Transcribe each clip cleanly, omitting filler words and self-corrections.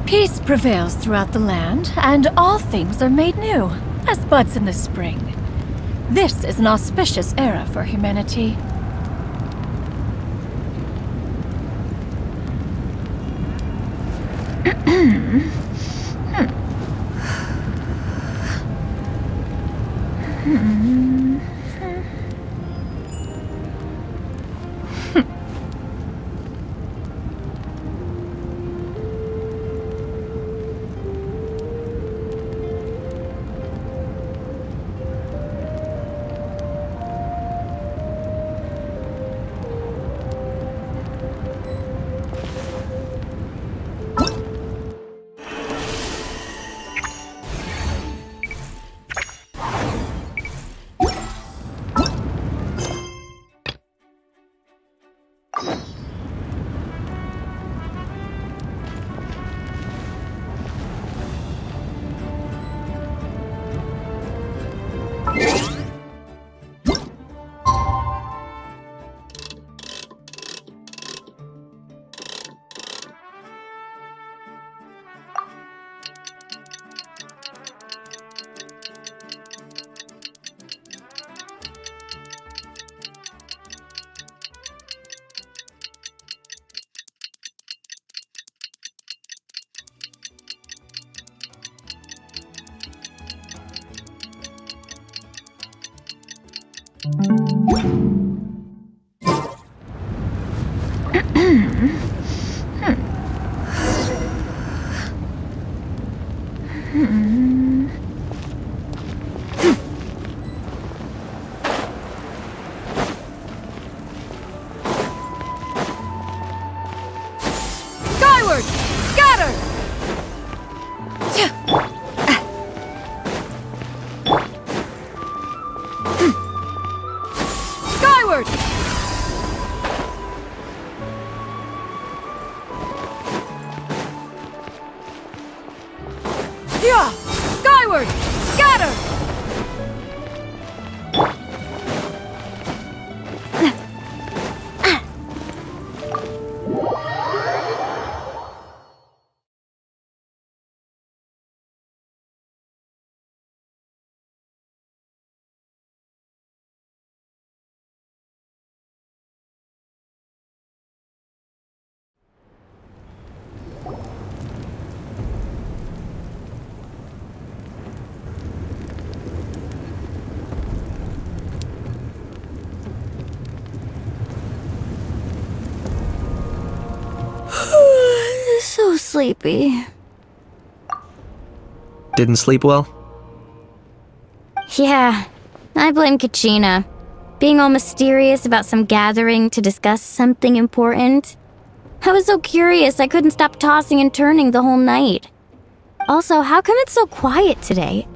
Peace prevails throughout the land, and all things are made new, as buds in the spring. This is an auspicious era for humanity. Skyward! Scatter! Skyward! Yeah! Skyward! Scatter! So sleepy. Didn't sleep well? Yeah, I blame Kachina. Being all mysterious about some gathering to discuss something important. I was so curious I couldn't stop tossing and turning the whole night. Also, how come it's so quiet today?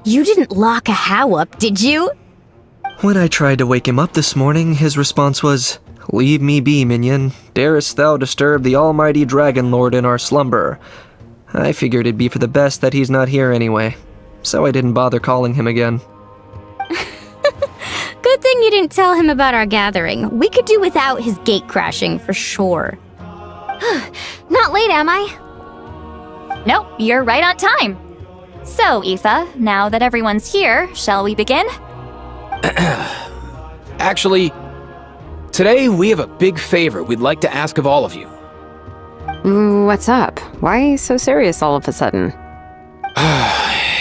You didn't lock a How up, did you? When I tried to wake him up this morning, his response was, "Leave me be, minion. Darest thou disturb the almighty Dragon Lord in our slumber?" I figured it'd be for the best that he's not here anyway, so I didn't bother calling him again. Good thing you didn't tell him about our gathering. We could do without his gate crashing for sure. Not late, am I? Nope, you're right on time. So, Aoife, now that everyone's here, shall we begin? Actually, today we have a big favor we'd like to ask of all of you. What's up? Why so serious all of a sudden?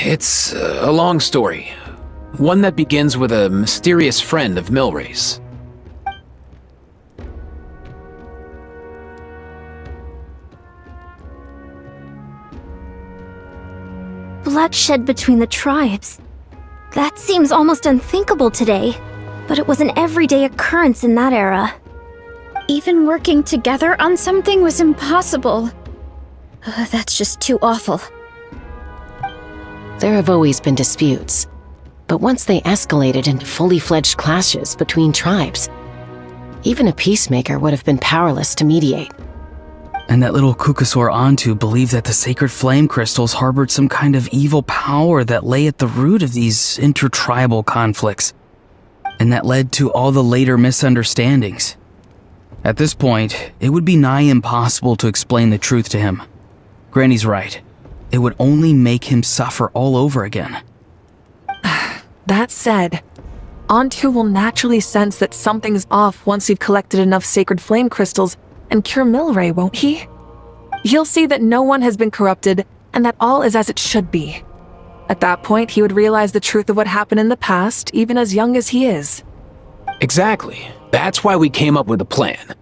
It's a long story. One that begins with a mysterious friend of Milray's. bloodshed between the tribes. That seems almost unthinkable today, but it was an everyday occurrence in that era. Even working together on something was impossible. That's just too awful. There have always been disputes, but once they escalated into fully fledged clashes between tribes, even a peacemaker would have been powerless to mediate. And that little Kukasaur Antu believed that the sacred flame crystals harbored some kind of evil power that lay at the root of these intertribal conflicts, and that led to all the later misunderstandings. At this point, it would be nigh impossible to explain the truth to him. Granny's right. It would only make him suffer all over again. That said, Antu will naturally sense that something's off once you've collected enough sacred flame crystals and cure Milray, won't he? He'll see that no one has been corrupted and that all is as it should be. At that point, he would realize the truth of what happened in the past, even as young as he is. Exactly. That's why we came up with a plan.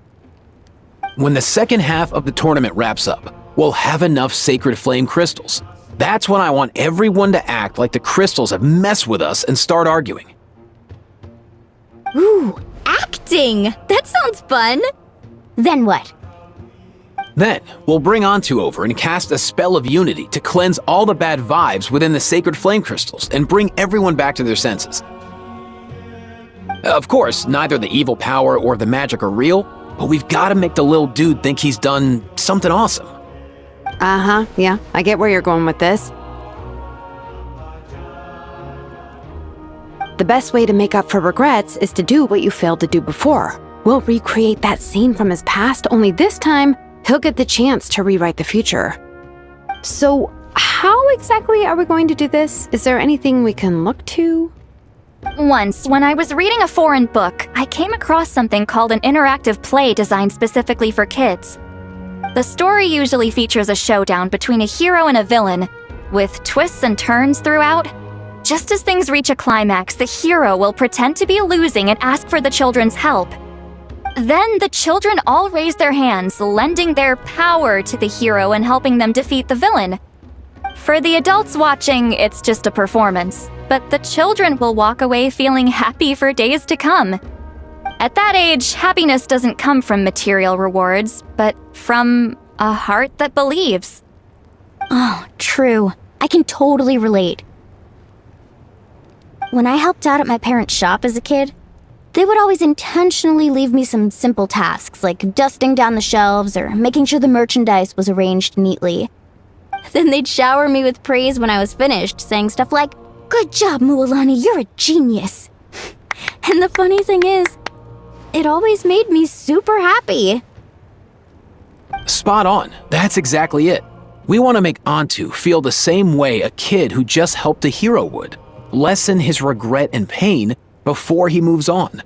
When the second half of the tournament wraps up, we'll have enough sacred flame crystals. That's when I want everyone to act like the crystals have messed with us and start arguing. Ooh, acting! That sounds fun! Then what? Then, we'll bring Antu over and cast a spell of unity to cleanse all the bad vibes within the sacred flame crystals and bring everyone back to their senses. Of course, neither the evil power or the magic are real, but we've got to make the little dude think he's done something awesome. Uh-huh, yeah, I get where you're going with this. The best way to make up for regrets is to do what you failed to do before. We'll recreate that scene from his past, only this time, he'll get the chance to rewrite the future. So, how exactly are we going to do this? Is there anything we can look to? Once, when I was reading a foreign book, I came across something called an interactive play designed specifically for kids. The story usually features a showdown between a hero and a villain, with twists and turns throughout. Just as things reach a climax, the hero will pretend to be losing and ask for the children's help. Then the children all raise their hands, lending their power to the hero and helping them defeat the villain. For the adults watching, it's just a performance, but the children will walk away feeling happy for days to come. At that age, happiness doesn't come from material rewards, but from a heart that believes. Oh, true. I can totally relate. When I helped out at my parents' shop as a kid, they would always intentionally leave me some simple tasks like dusting down the shelves or making sure the merchandise was arranged neatly. Then they'd shower me with praise when I was finished, saying stuff like, "Good job, Mualani, you're a genius." And the funny thing is, it always made me super happy. Spot on. That's exactly it. We want to make Antu feel the same way a kid who just helped a hero would. Lessen his regret and pain before he moves on.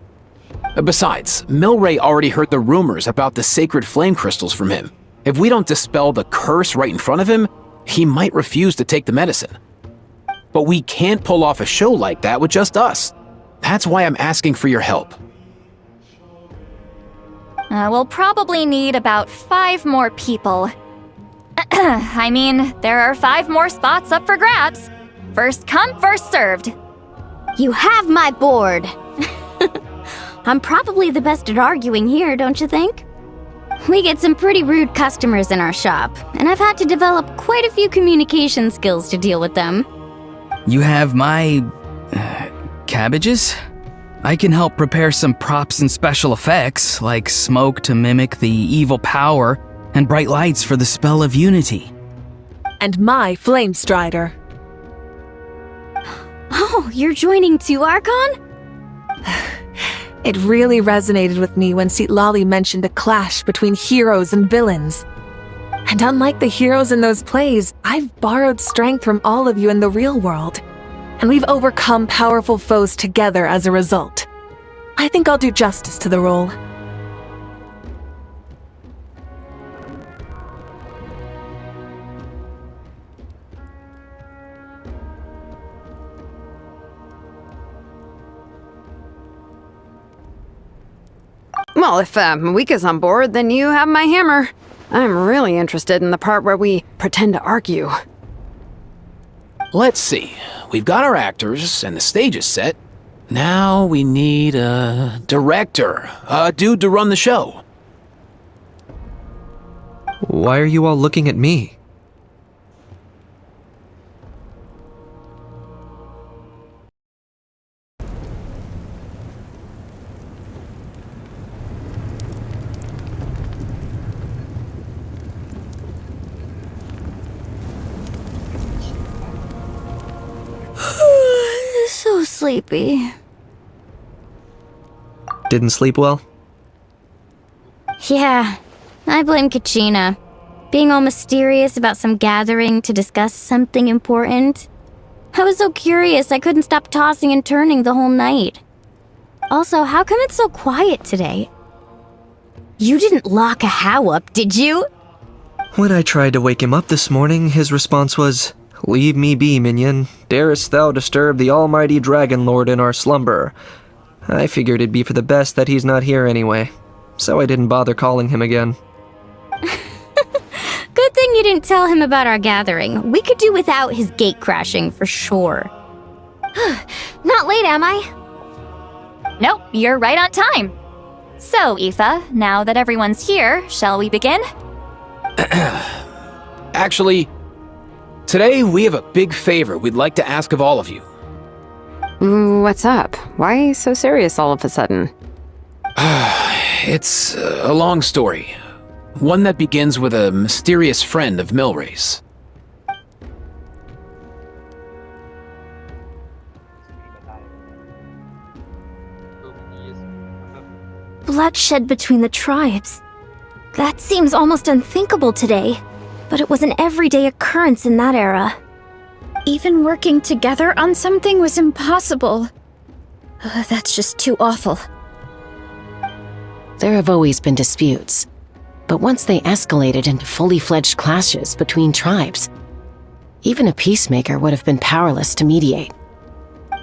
Besides, Milray already heard the rumors about the sacred flame crystals from him. If we don't dispel the curse right in front of him, he might refuse to take the medicine. But we can't pull off a show like that with just us. That's why I'm asking for your help. We'll probably need about 5 more people. I mean, there are 5 more spots up for grabs. First come, first served. You have my board. I'm probably the best at arguing here, don't you think? We get some pretty rude customers in our shop, and I've had to develop quite a few communication skills to deal with them. You have my... cabbages? I can help prepare some props and special effects, like smoke to mimic the evil power, and bright lights for the spell of unity. And my flame strider. Oh, you're joining too, Archon? It really resonated with me when Citlali mentioned a clash between heroes and villains. And unlike the heroes in those plays, I've borrowed strength from all of you in the real world. And we've overcome powerful foes together as a result. I think I'll do justice to the role. Well, if Mawika's on board, then you have my hammer. I'm really interested in the part where we pretend to argue. Let's see. We've got our actors and the stage is set. Now we need a director, a dude to run the show. Why are you all looking at me? So sleepy. Didn't sleep well? Yeah, I blame Kachina. Being all mysterious about some gathering to discuss something important. I was so curious I couldn't stop tossing and turning the whole night. Also, how come it's so quiet today? You didn't lock a How up, did you? When I tried to wake him up this morning, his response was, "Leave me be, minion. Darest thou disturb the almighty Dragon Lord in our slumber?" I figured it'd be for the best that he's not here anyway, so I didn't bother calling him again. Good thing you didn't tell him about our gathering. We could do without his gate crashing for sure. Not late, am I? Nope, you're right on time. So, Aoife, now that everyone's here, shall we begin? Actually, today we have a big favor we'd like to ask of all of you. What's up? Why so serious all of a sudden? It's a long story. One that begins with a mysterious friend of Milray's. Bloodshed between the tribes. That seems almost unthinkable today, but it was an everyday occurrence in that era. Even working together on something was impossible. That's just too awful. There have always been disputes, but once they escalated into fully fledged clashes between tribes, even a peacemaker would have been powerless to mediate.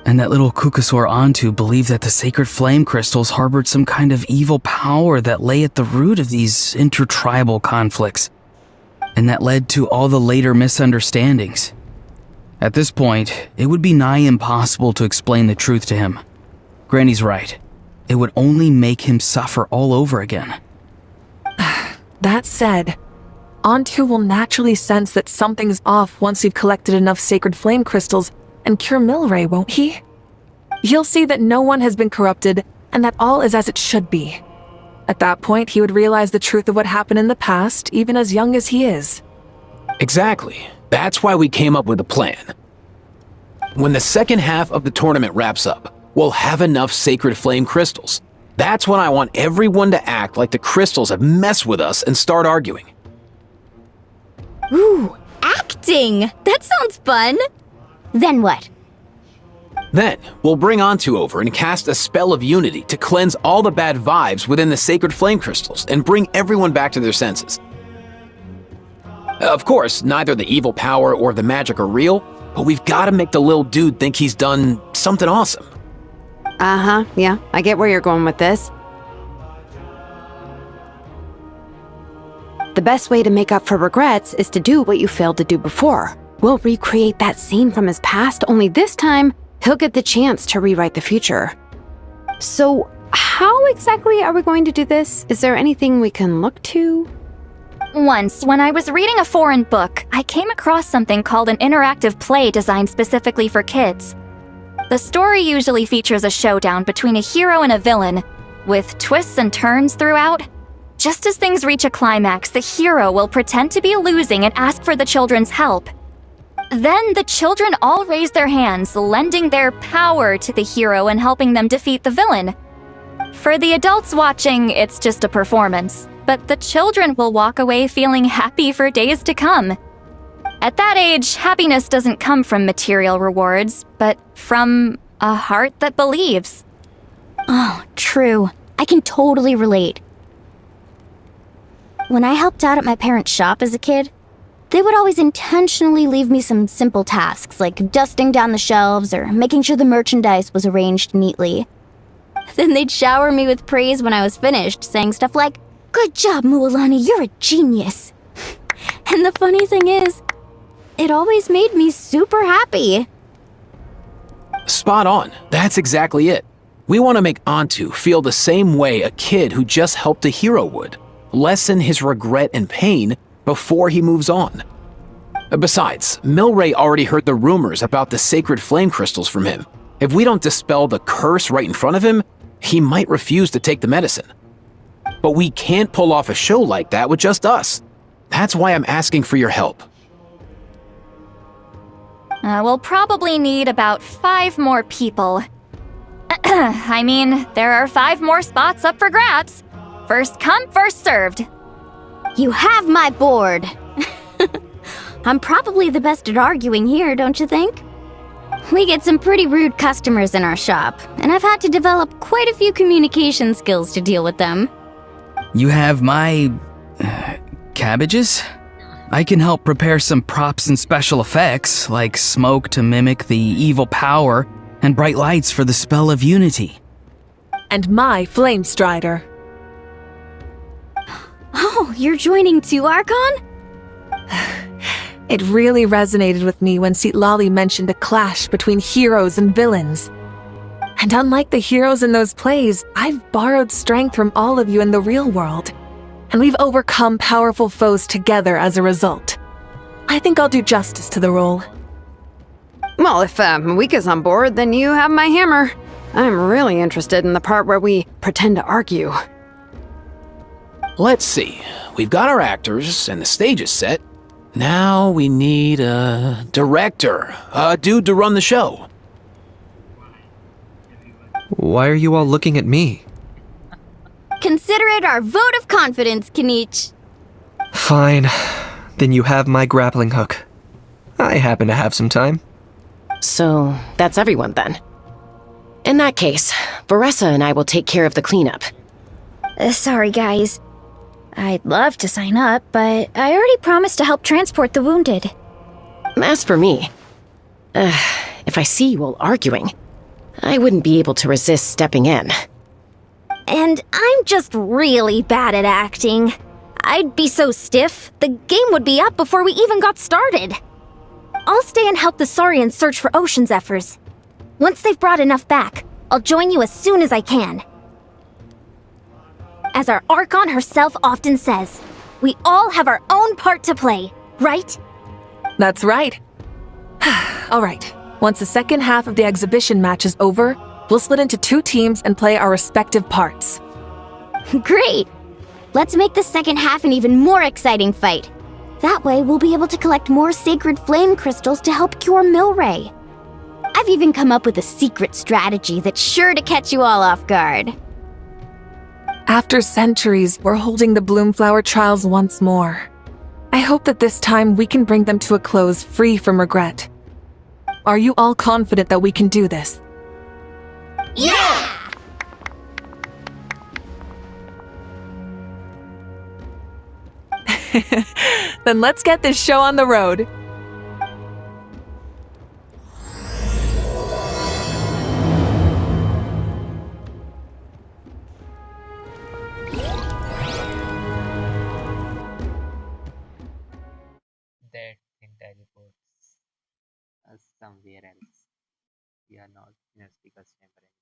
And that little Kukasaur Antu believed that the sacred flame crystals harbored some kind of evil power that lay at the root of these intertribal conflicts. And that led to all the later misunderstandings. At this point, it would be nigh impossible to explain the truth to him. Granny's right. It would only make him suffer all over again. That said, Antu will naturally sense that something's off once you've collected enough sacred flame crystals and cure Milray, won't he? He'll see that no one has been corrupted and that all is as it should be. At that point, he would realize the truth of what happened in the past, even as young as he is. Exactly. That's why we came up with a plan. When the second half of the tournament wraps up, we'll have enough sacred flame crystals. That's when I want everyone to act like the crystals have messed with us and start arguing. Ooh, acting! That sounds fun! Then what? Then, we'll bring Antu over and cast a spell of unity to cleanse all the bad vibes within the sacred flame crystals and bring everyone back to their senses. Of course, neither the evil power or the magic are real, but we've got to make the little dude think he's done something awesome. Yeah, I get where you're going with this. The best way to make up for regrets is to do what you failed to do before. We'll recreate that scene from his past, only this time, he'll get the chance to rewrite the future. So, how exactly are we going to do this? Is there anything we can look to? Once, when I was reading a foreign book, I came across something called an interactive play designed specifically for kids. The story usually features a showdown between a hero and a villain, with twists and turns throughout. Just as things reach a climax, the hero will pretend to be losing and ask for the children's help. Then the children all raise their hands, lending their power to the hero and helping them defeat the villain. For the adults watching, it's just a performance, but the children will walk away feeling happy for days to come. At that age, happiness doesn't come from material rewards, but from a heart that believes. Oh, true. I can totally relate. When I helped out at my parents' shop as a kid, they would always intentionally leave me some simple tasks like dusting down the shelves or making sure the merchandise was arranged neatly. Then they'd shower me with praise when I was finished, saying stuff like, "Good job, Mualani, you're a genius." And the funny thing is, it always made me super happy. Spot on. That's exactly it. We want to make Antu feel the same way a kid who just helped a hero would. Lessen his regret and pain before he moves on. Besides, Milray already heard the rumors about the sacred flame crystals from him. If we don't dispel the curse right in front of him, he might refuse to take the medicine. But we can't pull off a show like that with just us. That's why I'm asking for your help. We'll probably need about 5 more people. I mean, there are 5 more spots up for grabs. First come, first served. You have my board. I'm probably the best at arguing here, don't you think? We get some pretty rude customers in our shop, and I've had to develop quite a few communication skills to deal with them. You have my... cabbages? I can help prepare some props and special effects, like smoke to mimic the evil power, and bright lights for the spell of unity. And my flame strider. Oh, you're joining too, Archon? It really resonated with me when Citlali mentioned a clash between heroes and villains. And unlike the heroes in those plays, I've borrowed strength from all of you in the real world. And we've overcome powerful foes together as a result. I think I'll do justice to the role. Well, if Mika's on board, then you have my hammer. I'm really interested in the part where we pretend to argue. Let's see. We've got our actors, and the stage is set. Now we need a director, a dude to run the show. Why are you all looking at me? Consider it our vote of confidence, Kanich. Fine. Then you have my grappling hook. I happen to have some time. So, that's everyone then. In that case, Varessa and I will take care of the cleanup. Sorry, guys. I'd love to sign up, but I already promised to help transport the wounded. As for me, if I see you all arguing, I wouldn't be able to resist stepping in. And I'm just really bad at acting. I'd be so stiff, the game would be up before we even got started. I'll stay and help the Saurians search for Ocean Zephyrs. Once they've brought enough back, I'll join you as soon as I can. As our Archon herself often says, we all have our own part to play, right? That's right. All right. Once the second half of the exhibition match is over, we'll split into 2 teams and play our respective parts. Great! Let's make the second half an even more exciting fight. That way, we'll be able to collect more sacred flame crystals to help cure Milray. I've even come up with a secret strategy that's sure to catch you all off guard. After centuries, we're holding the Bloomflower trials once more. I hope that this time we can bring them to a close free from regret. Are you all confident that we can do this? Yeah! Then let's get this show on the road. That thing teleports us somewhere else. We are not in a speaker's chamber anymore.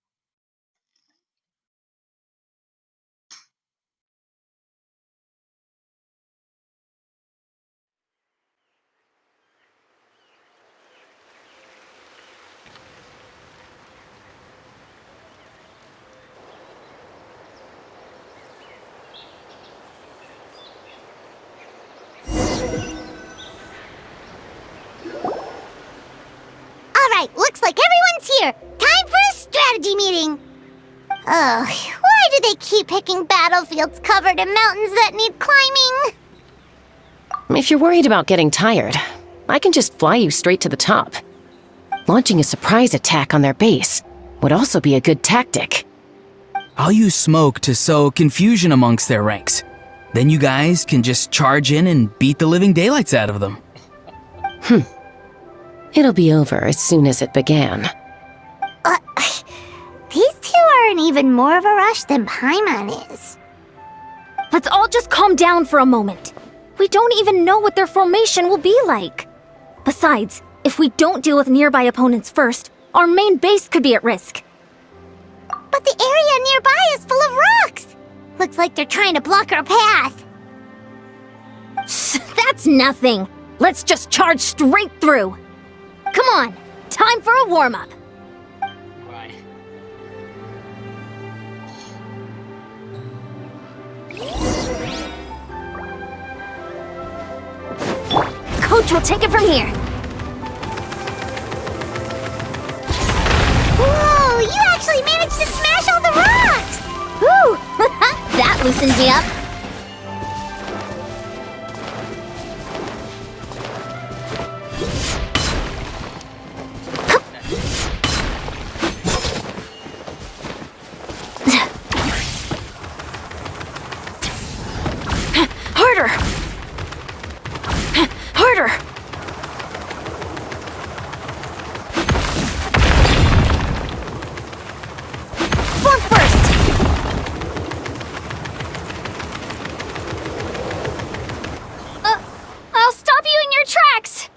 Alright, looks like everyone's here. Time for a strategy meeting. Ugh, why do they keep picking battlefields covered in mountains that need climbing? If you're worried about getting tired, I can just fly you straight to the top. Launching a surprise attack on their base would also be a good tactic. I'll use smoke to sow confusion amongst their ranks. Then you guys can just charge in and beat the living daylights out of them. It'll be over as soon as it began. These two are in even more of a rush than Paimon is. Let's all just calm down for a moment. We don't even know what their formation will be like. Besides, if we don't deal with nearby opponents first, our main base could be at risk. But the area nearby is full of rocks! Looks like they're trying to block our path. That's nothing. Let's just charge straight through. Come on, time for a warm-up. Why? Coach will take it from here. Whoa, you actually managed to smash all the rocks! Whew! That loosened me up. Harder! Harder! Form first! I'll stop you in your tracks!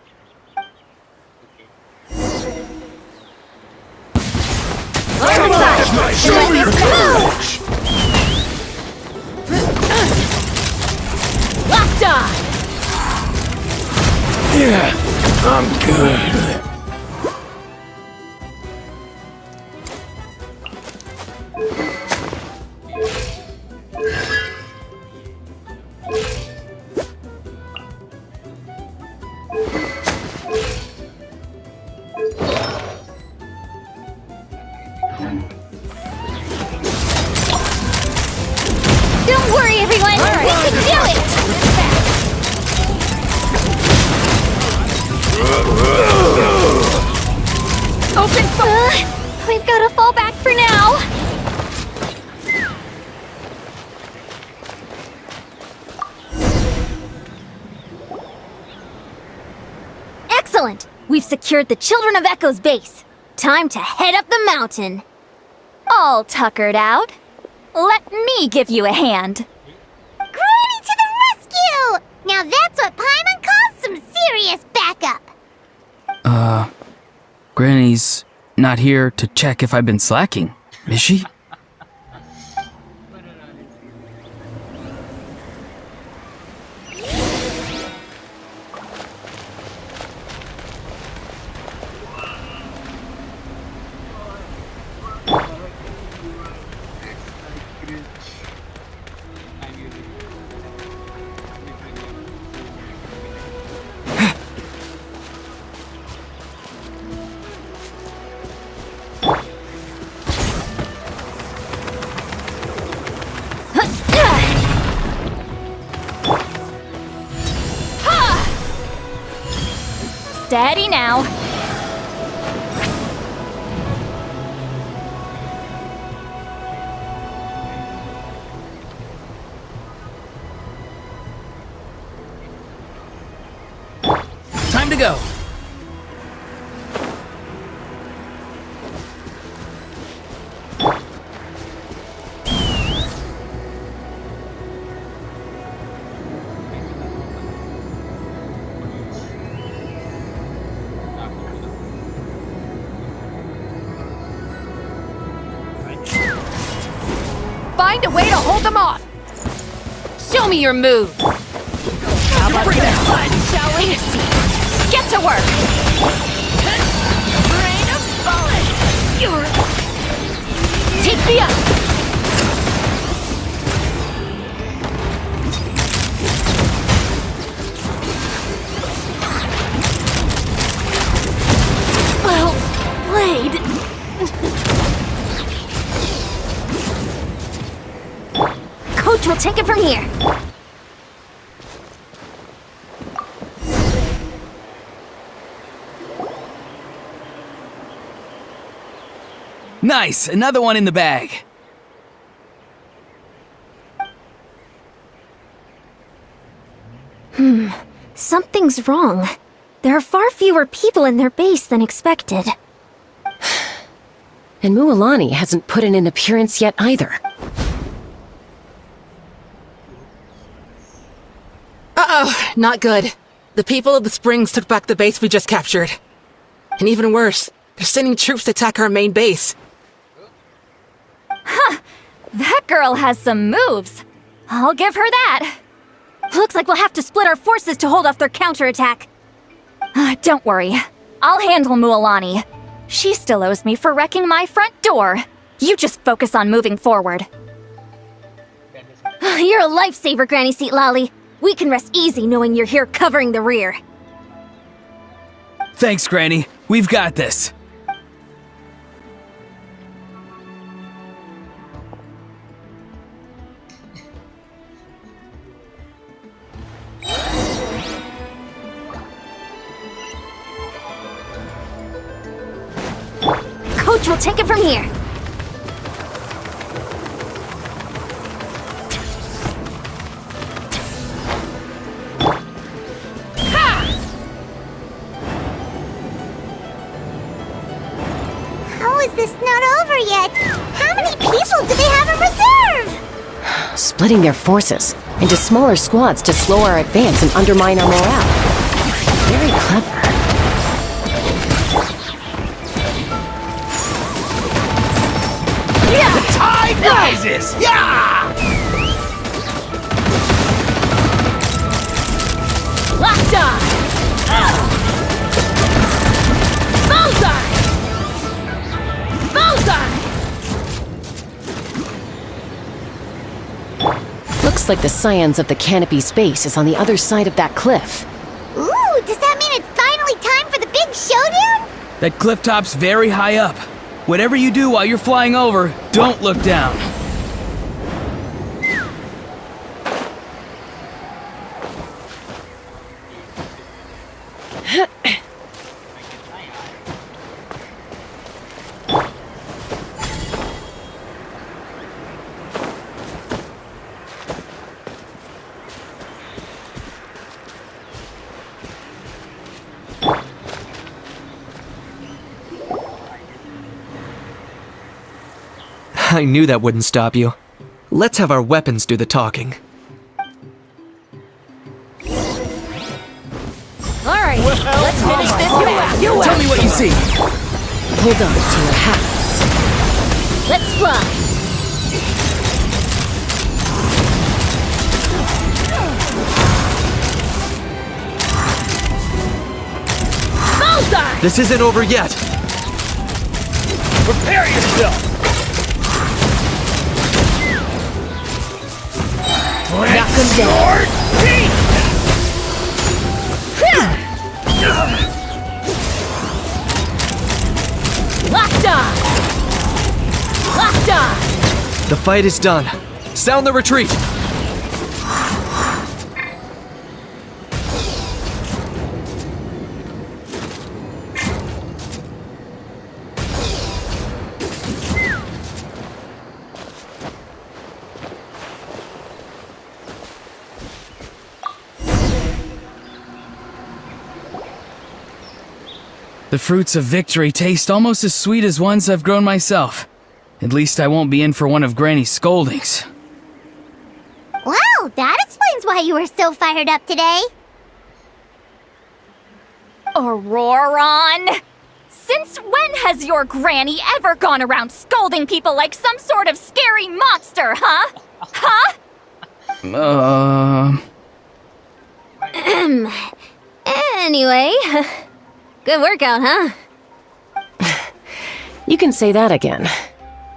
Locked on! Yeah, I'm good. Don't worry, everyone! We can do it! Open fire! We've gotta fall back for now. Excellent! We've secured the Children of Echo's base. Time to head up the mountain. All tuckered out. Let me give you a hand. Granny to the rescue! Now that's what Paimon calls some serious backup. Granny's not here to check if I've been slacking, is she? Steady now. Time to go. Find a way to hold them off! Show me your moves! How about this fun, shall we? Get to work! Rain of bullets! Take me up! Well played! Coach will take it from here. Nice, another one in the bag. Something's wrong. There are far fewer people in their base than expected. And Mualani hasn't put in an appearance yet either. Uh-oh, not good. The people of the Springs took back the base we just captured. And even worse, they're sending troops to attack our main base. Huh! That girl has some moves. I'll give her that. Looks like we'll have to split our forces to hold off their counterattack. Don't worry. I'll handle Mualani. She still owes me for wrecking my front door. You just focus on moving forward. You're a lifesaver, Granny Seat Lolly. We can rest easy knowing you're here covering the rear. Thanks, Granny. We've got this. Coach will take it from here. How is this not over yet? How many people do they have in reserve? Splitting their forces into smaller squads to slow our advance and undermine our morale. Very clever. The tide rises! Yeah! Locked on! Bullseye! Bullseye! Looks like the scions of the Canopy's base is on the other side of that cliff. Ooh, does that mean it's finally time for the big showdown? That cliff top's very high up. Whatever you do while you're flying over, don't look down. I knew that wouldn't stop you. Let's have our weapons do the talking. Alright, let's finish this back. Tell me what you see. Hold on to your hats. Let's fly. Bullseye! This isn't over yet! Prepare yourself! Knock him down. Locked on! Locked on! The fight is done. Sound the retreat! The fruits of victory taste almost as sweet as ones I've grown myself. At least I won't be in for one of Granny's scoldings. Wow, that explains why you were so fired up today. Auroron! Since when has your granny ever gone around scolding people like some sort of scary monster, huh? Huh? Anyway, good workout, huh? You can say that again.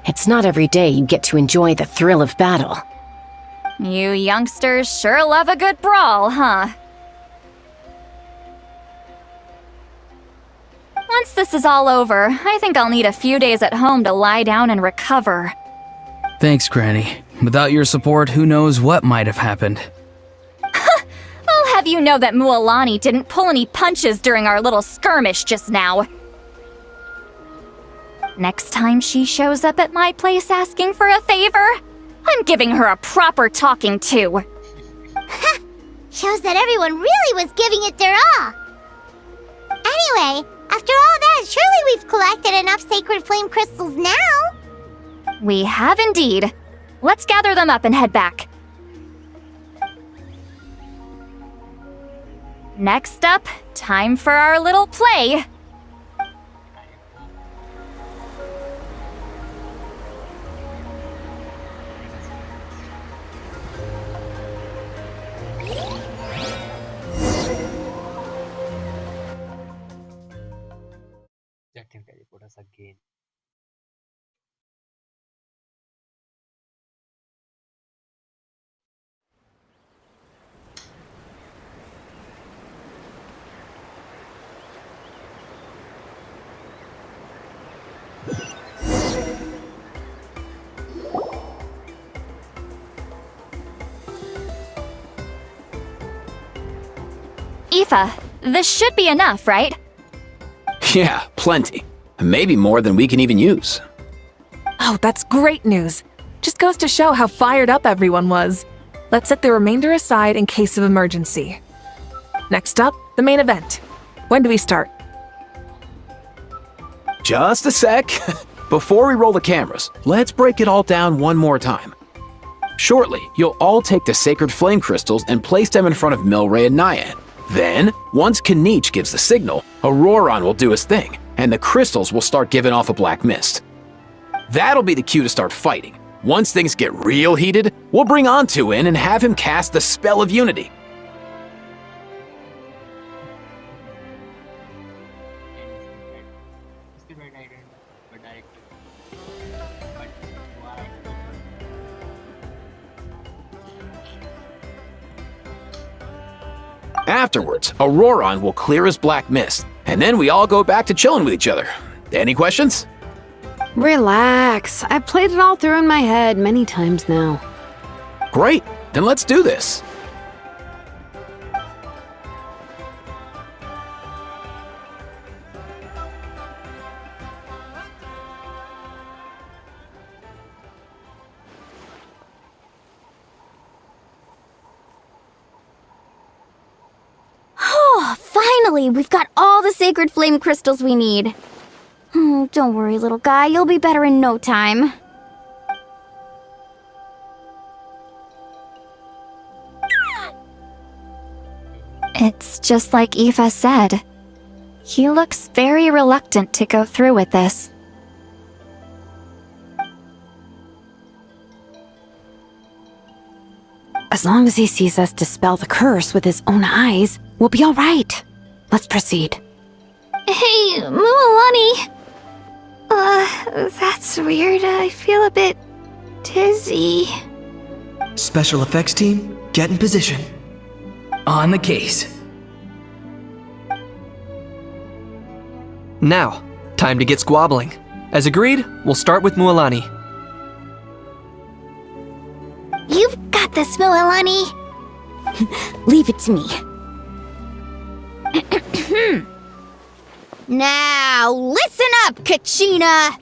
It's not every day you get to enjoy the thrill of battle. You youngsters sure love a good brawl, huh? Once this is all over, I think I'll need a few days at home to lie down and recover. Thanks, Granny. Without your support, who knows what might have happened. I'll have you know that Mualani didn't pull any punches during our little skirmish just now. Next time she shows up at my place asking for a favor, I'm giving her a proper talking to. Shows that everyone really was giving it their all. Anyway, after all that, surely we've collected enough sacred flame crystals now. We have indeed. Let's gather them up and head back. Next up, time for our little play. Let him teleport us again. Aoife, this should be enough, right? Yeah, plenty. Maybe more than we can even use. Oh, that's great news. Just goes to show how fired up everyone was. Let's set the remainder aside in case of emergency. Next up, the main event. When do we start? Just a sec. Before we roll the cameras, let's break it all down one more time. Shortly, you'll all take the sacred flame crystals and place them in front of Milray and Nyan. Then, once Kanich gives the signal, Auroron will do his thing, and the crystals will start giving off a black mist. That'll be the cue to start fighting. Once things get real heated, we'll bring Antu in and have him cast the Spell of Unity. Afterwards, Auroron will clear his black mist, and then we all go back to chilling with each other. Any questions? Relax. I've played it all through in my head many times now. Great, then let's do this. Oh, finally! We've got all the sacred flame crystals we need. Don't worry, little guy. You'll be better in no time. It's just like Aoife said. He looks very reluctant to go through with this. As long as he sees us dispel the curse with his own eyes, we'll be all right. Let's proceed. Hey, Mualani. That's weird. I feel a bit dizzy. Special effects team, get in position. On the case. Now, time to get squabbling. As agreed, we'll start with Mualani. You've got this, Mualani. Leave it to me. Now, listen up, Kachina.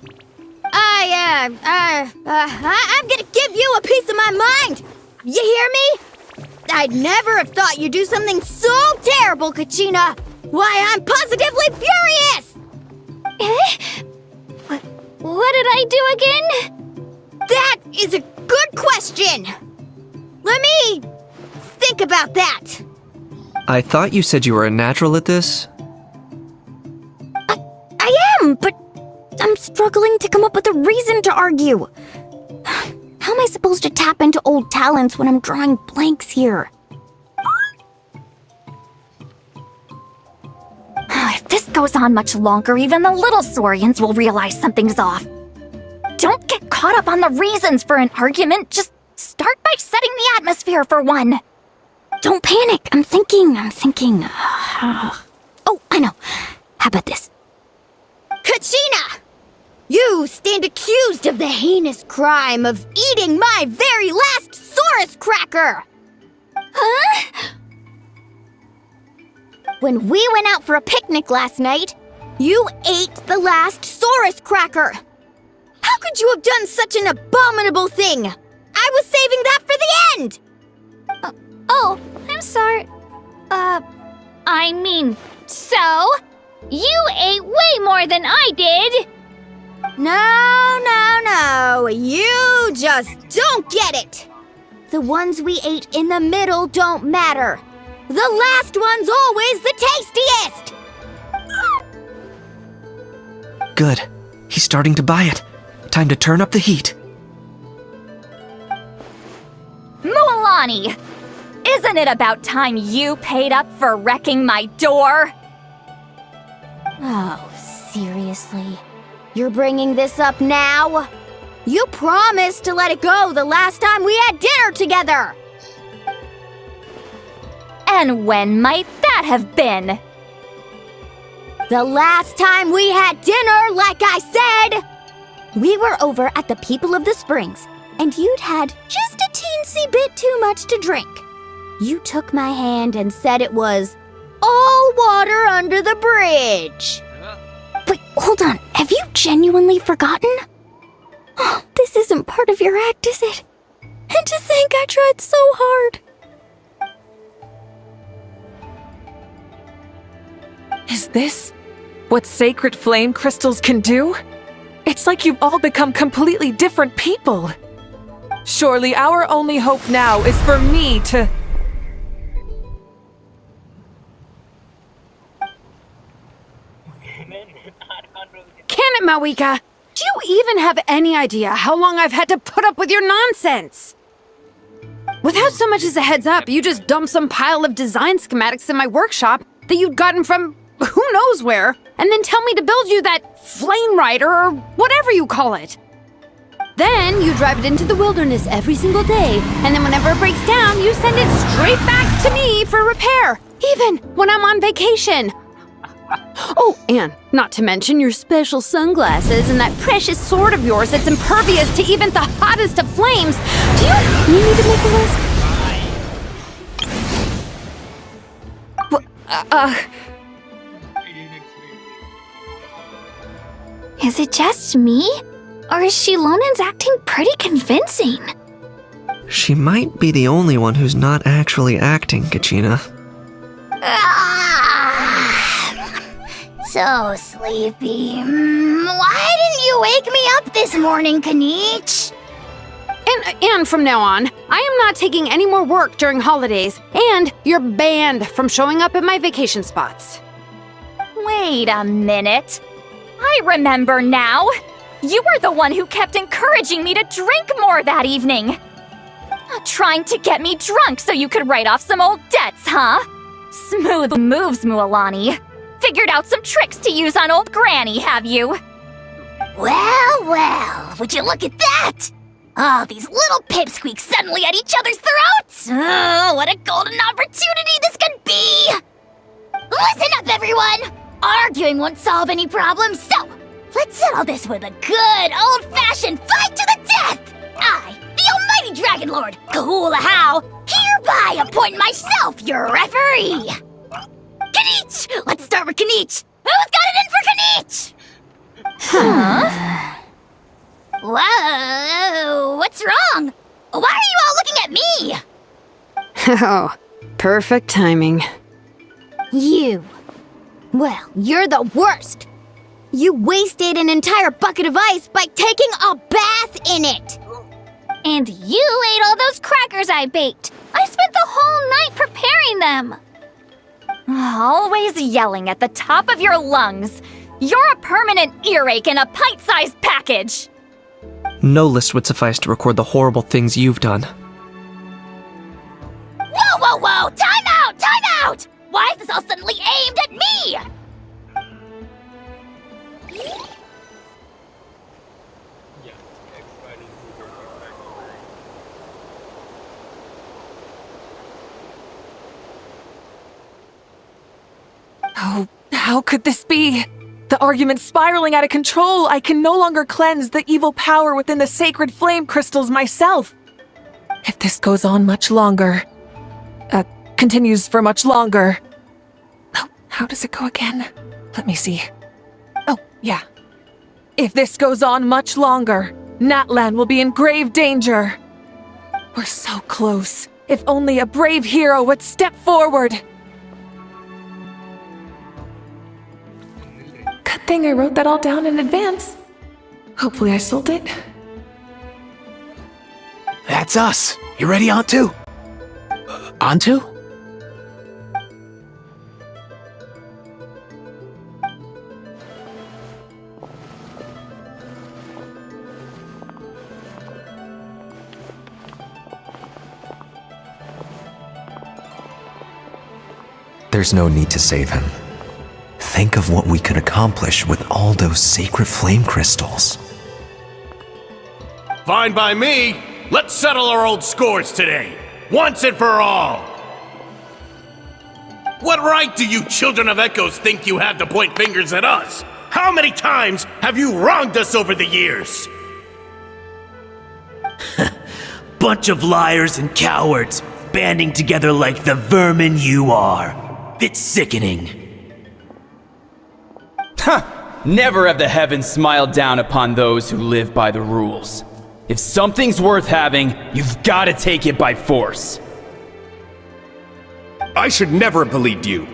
I'm gonna give you a piece of my mind. You hear me? I'd never have thought you'd do something so terrible, Kachina. Why, I'm positively furious! What did I do again? That is a good question. Let me think about that. I thought you said you were a natural at this. I am, but I'm struggling to come up with a reason to argue. How am I supposed to tap into old talents when I'm drawing blanks here? If this goes on much longer, even the little Saurians will realize something's off. Don't get caught up on the reasons for an argument. Just start by setting the atmosphere for one. Don't panic. I'm thinking. Oh, I know. How about this? Kachina! You stand accused of the heinous crime of eating my very last Saurus cracker! Huh? When we went out for a picnic last night, you ate the last Saurus cracker! How could you have done such an abominable thing? I was saving that for the end! Oh, I'm sorry. I mean, so? You ate way more than I did! No. You just don't get it! The ones we ate in the middle don't matter. The last one's always the tastiest! Good. He's starting to buy it. Time to turn up the heat. Mualani! Isn't it about time you paid up for wrecking my door? Oh, seriously? You're bringing this up now? You promised to let it go the last time we had dinner together! And when might that have been? The last time we had dinner, like I said! We were over at the People of the Springs, and you'd had just a teensy bit too much to drink. You took my hand and said it was all water under the bridge. Wait, hold on. Have you genuinely forgotten? Oh, this isn't part of your act, is it? And to think I tried so hard. Is this what sacred flame crystals can do? It's like you've all become completely different people. Surely our only hope now is for me to... Can it, Mawika? Do you even have any idea how long I've had to put up with your nonsense? Without so much as a heads up, you just dumped some pile of design schematics in my workshop that you'd gotten from who knows where, and then tell me to build you that flame rider or whatever you call it. Then you drive it into the wilderness every single day, and then whenever it breaks down, you send it straight back to me for repair, even when I'm on vacation. Oh, and not to mention your special sunglasses and that precious sword of yours that's impervious to even the hottest of flames. Do you need me to make a list? Is it just me? Or is Shilonen's acting pretty convincing? She might be the only one who's not actually acting, Kachina. So sleepy. Why didn't you wake me up this morning, Kanich? And from now on, I am not taking any more work during holidays, and you're banned from showing up at my vacation spots. Wait a minute. I remember now. You were the one who kept encouraging me to drink more that evening. Trying to get me drunk so you could write off some old debts, huh? Smooth moves, Mualani. Figured out some tricks to use on old Granny, have you? Well, would you look at that? Oh, these little pipsqueaks suddenly at each other's throats! Oh, what a golden opportunity this could be! Listen up, everyone! Arguing won't solve any problems, so let's settle this with a good old-fashioned fight to the death! I, the almighty Dragon Lord, Kahula hereby appoint myself your referee! Kanich! Let's start with Kanich! Who's got it in for Kanich? Huh? Whoa, what's wrong? Why are you all looking at me? Oh, perfect timing. You. Well, you're the worst. You wasted an entire bucket of ice by taking a bath in it. And you ate all those crackers I baked. I spent the whole night preparing them. Always yelling at the top of your lungs. You're a permanent earache in a pint-sized package. No list would suffice to record the horrible things you've done. Whoa! Time out! Why is this all suddenly aimed at me? Oh, how could this be? The argument's spiraling out of control. I can no longer cleanse the evil power within the sacred flame crystals myself. If this goes on much longer, continues for much longer. Oh, how does it go again? Let me see. Oh, yeah. If this goes on much longer, Natlan will be in grave danger. We're so close. If only a brave hero would step forward. Good thing I wrote that all down in advance. Hopefully I sold it. That's us. You ready, Antu? Antu? There's no need to save him. Think of what we could accomplish with all those sacred flame crystals. Fine by me. Let's settle our old scores today, once and for all. What right do you children of Echoes think you have to point fingers at us? How many times have you wronged us over the years? Bunch of liars and cowards, banding together like the vermin you are. It's sickening. Never have the heavens smiled down upon those who live by the rules. If something's worth having, you've got to take it by force. I should never have believed you.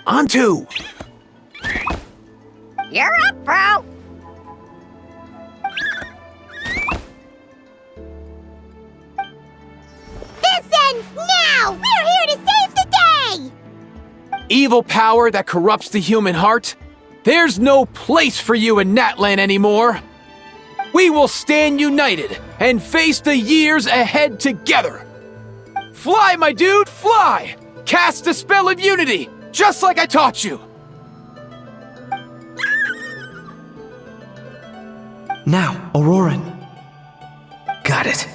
Onto! You're up, bro! This ends now! We're here to save the day! Evil power that corrupts the human heart? There's no place for you in Natlan anymore! We will stand united and face the years ahead together! Fly, my dude, fly! Cast the spell of unity! Just like I taught you! Now, Auroran. Got it.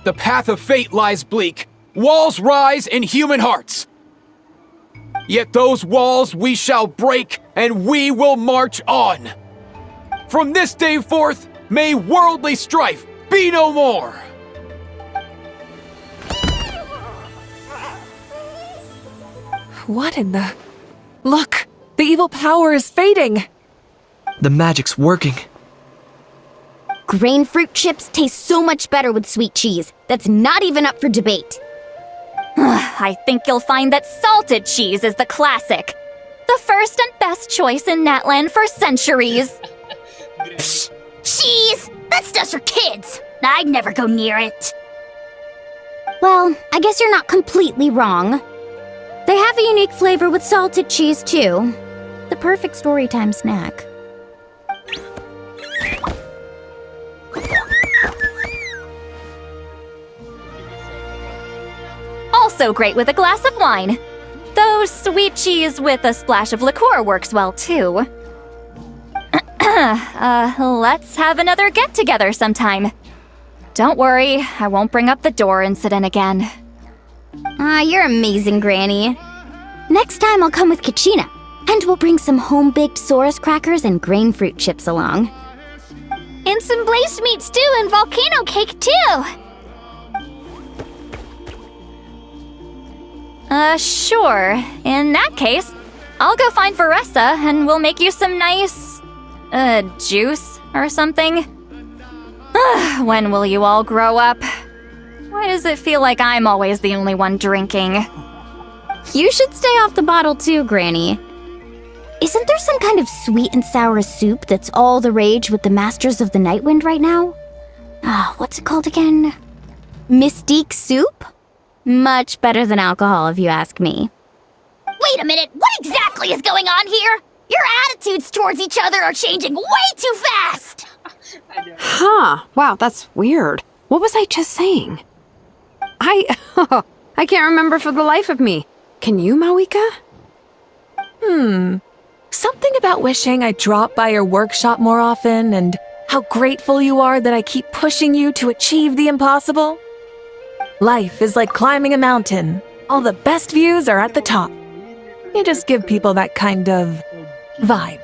The path of fate lies bleak. Walls rise in human hearts. Yet those walls we shall break, and we will march on. From this day forth, may worldly strife be no more. What in the... Look! The evil power is fading! The magic's working. Grain fruit chips taste so much better with sweet cheese. That's not even up for debate. I think you'll find that salted cheese is the classic. The first and best choice in Natlan for centuries. Cheese! That stuff's for kids! I'd never go near it. Well, I guess you're not completely wrong. They have a unique flavor with salted cheese, too. The perfect storytime snack. Also great with a glass of wine. Though sweet cheese with a splash of liqueur works well, too. Let's have another get-together sometime. Don't worry, I won't bring up the door incident again. You're amazing, Granny. Next time I'll come with Kachina, and we'll bring some home-baked Saurus crackers and grain fruit chips along. And some glazed meat stew and volcano cake, too! Sure. In that case, I'll go find Varessa and we'll make you some nice, juice or something. When will you all grow up? Why does it feel like I'm always the only one drinking? You should stay off the bottle too, Granny. Isn't there some kind of sweet and sour soup that's all the rage with the Masters of the Nightwind right now? What's it called again? Mystique soup? Much better than alcohol, if you ask me. Wait a minute, what exactly is going on here? Your attitudes towards each other are changing way too fast! Huh. Wow, that's weird. What was I just saying? I can't remember for the life of me. Can you, Mawika? Something about wishing I dropped by your workshop more often and how grateful you are that I keep pushing you to achieve the impossible. Life is like climbing a mountain. All the best views are at the top. You just give people that kind of vibe.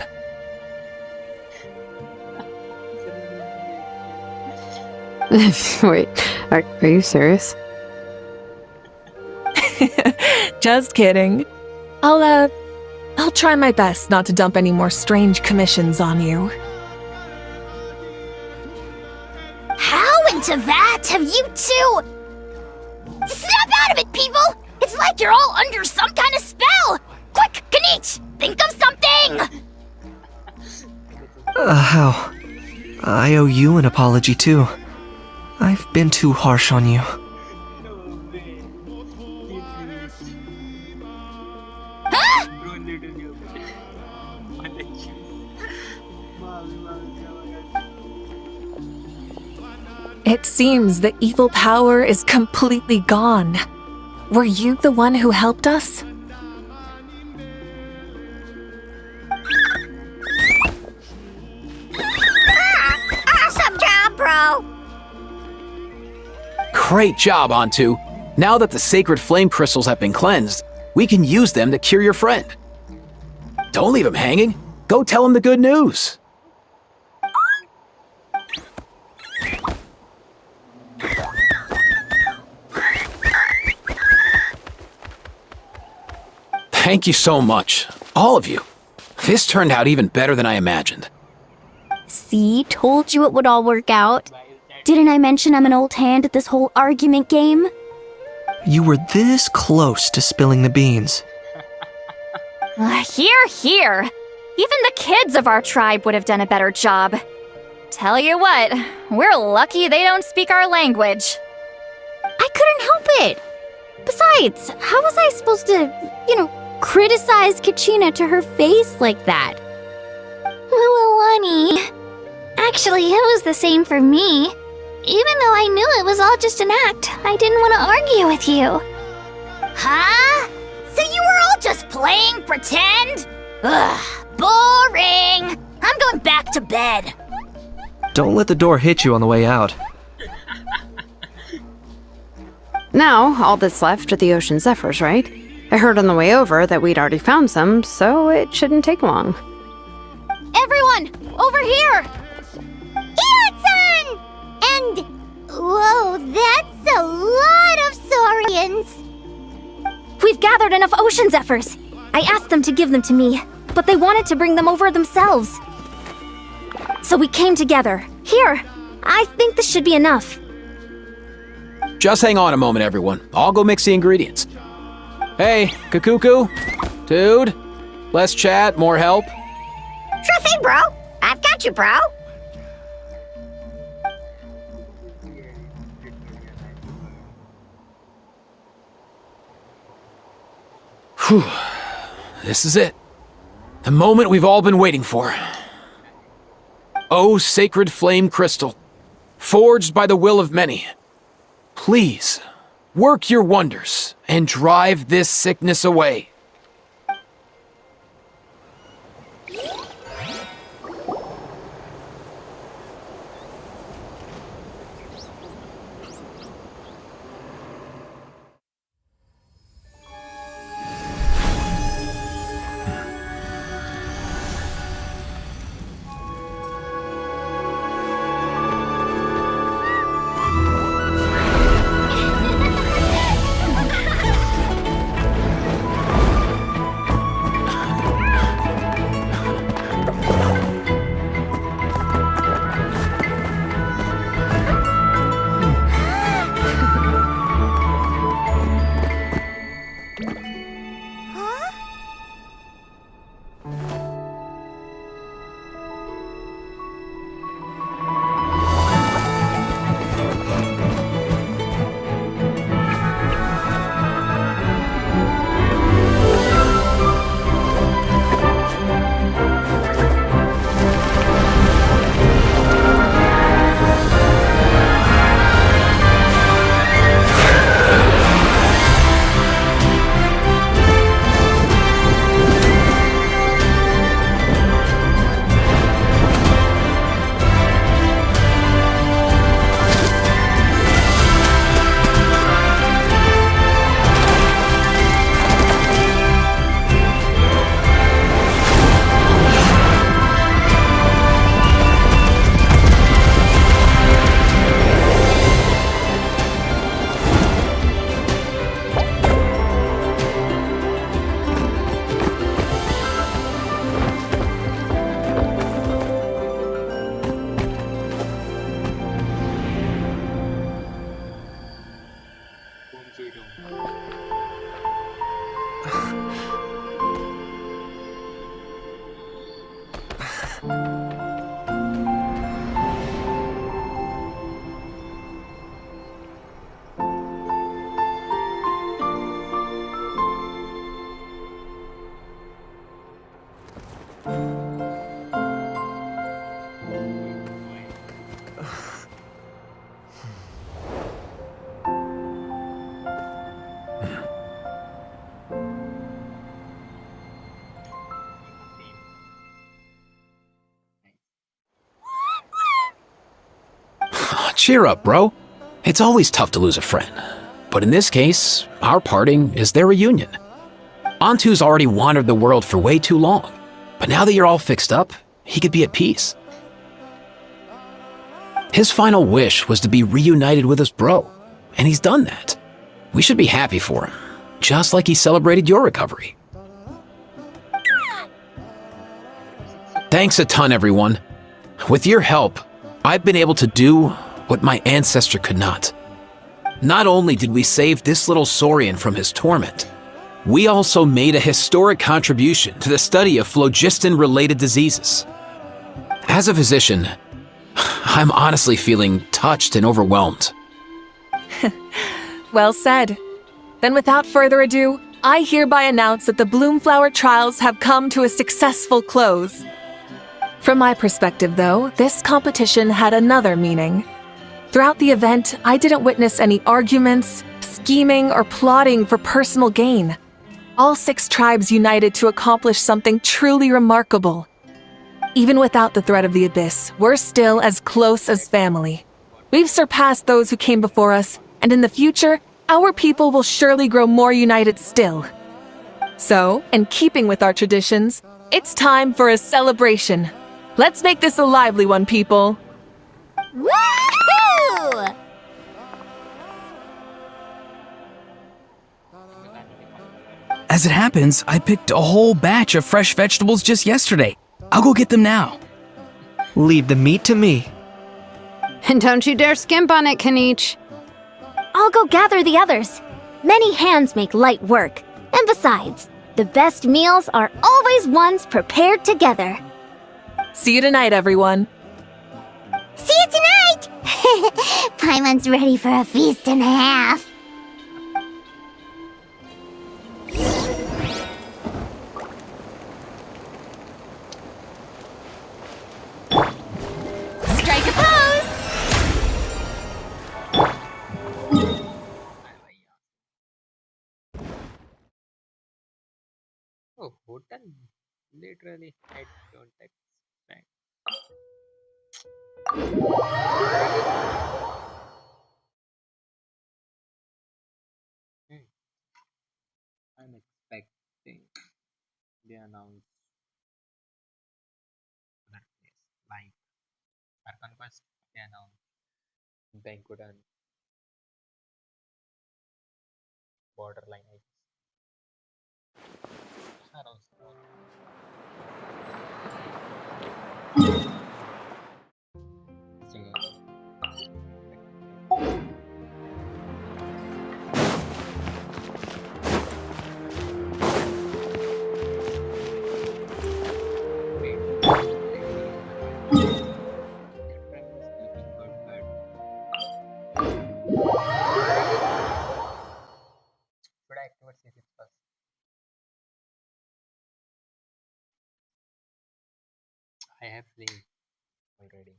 Wait, are you serious? Just kidding. I'll try my best not to dump any more strange commissions on you. How into that have you two? Snap out of it, people! It's like you're all under some kind of spell! Quick, Kanich! Think of something! How? I owe you an apology too. I've been too harsh on you. Huh? It seems the evil power is completely gone. Were you the one who helped us? Awesome job, bro! Great job, Antu. Now that the sacred flame crystals have been cleansed, we can use them to cure your friend. Don't leave him hanging. Go tell him the good news. Thank you so much, all of you. This turned out even better than I imagined. See, told you it would all work out. Didn't I mention I'm an old hand at this whole argument game? You were this close to spilling the beans. Hear, hear. Even the kids of our tribe would have done a better job. Tell you what, we're lucky they don't speak our language. I couldn't help it. Besides, how was I supposed to, criticize Kachina to her face like that? Lualani. Actually, it was the same for me. Even though I knew it was all just an act, I didn't want to argue with you. Huh? So you were all just playing pretend? Ugh, boring. I'm going back to bed. Don't let the door hit you on the way out. Now, all that's left are the ocean zephyrs, right? I heard on the way over that we'd already found some, so it shouldn't take long. Everyone, over here! Ian-san! And... whoa, that's a lot of saurians! We've gathered enough ocean zephyrs. I asked them to give them to me, but they wanted to bring them over themselves. So we came together. Here, I think this should be enough. Just hang on a moment, everyone. I'll go mix the ingredients. Hey, Kakuku? Dude? Less chat, more help? Sure thing, bro. I've got you, bro. Whew. This is it. The moment we've all been waiting for. Oh, sacred flame crystal, forged by the will of many, please, work your wonders and drive this sickness away. Cheer up, bro. It's always tough to lose a friend. But in this case, our parting is their reunion. Antu's already wandered the world for way too long. But now that you're all fixed up, he could be at peace. His final wish was to be reunited with his bro, and he's done that. We should be happy for him, just like he celebrated your recovery. Thanks a ton, everyone. With your help, I've been able to do what my ancestor could not. Not only did we save this little Saurian from his torment, we also made a historic contribution to the study of phlogiston-related diseases. As a physician, I'm honestly feeling touched and overwhelmed. Well said. Then without further ado, I hereby announce that the Bloomflower trials have come to a successful close. From my perspective, though, this competition had another meaning. Throughout the event, I didn't witness any arguments, scheming, or plotting for personal gain. All 6 tribes united to accomplish something truly remarkable. Even without the threat of the Abyss, we're still as close as family. We've surpassed those who came before us, and in the future, our people will surely grow more united still. So, in keeping with our traditions, it's time for a celebration. Let's make this a lively one, people. Woohoo! As it happens, I picked a whole batch of fresh vegetables just yesterday. I'll go get them now. Leave the meat to me. And don't you dare skimp on it, Kanich. I'll go gather the others. Many hands make light work. And besides, the best meals are always ones prepared together. See you tonight, everyone. See you tonight! Paimon's ready for a feast and a half. Strike a pose! Oh, hotel? Literally, I don't expect. I'm expecting they announce other place like our conquest. They announce banquet and borderline. I guess. I don't know. Should I activate C6 first? I have sleep already.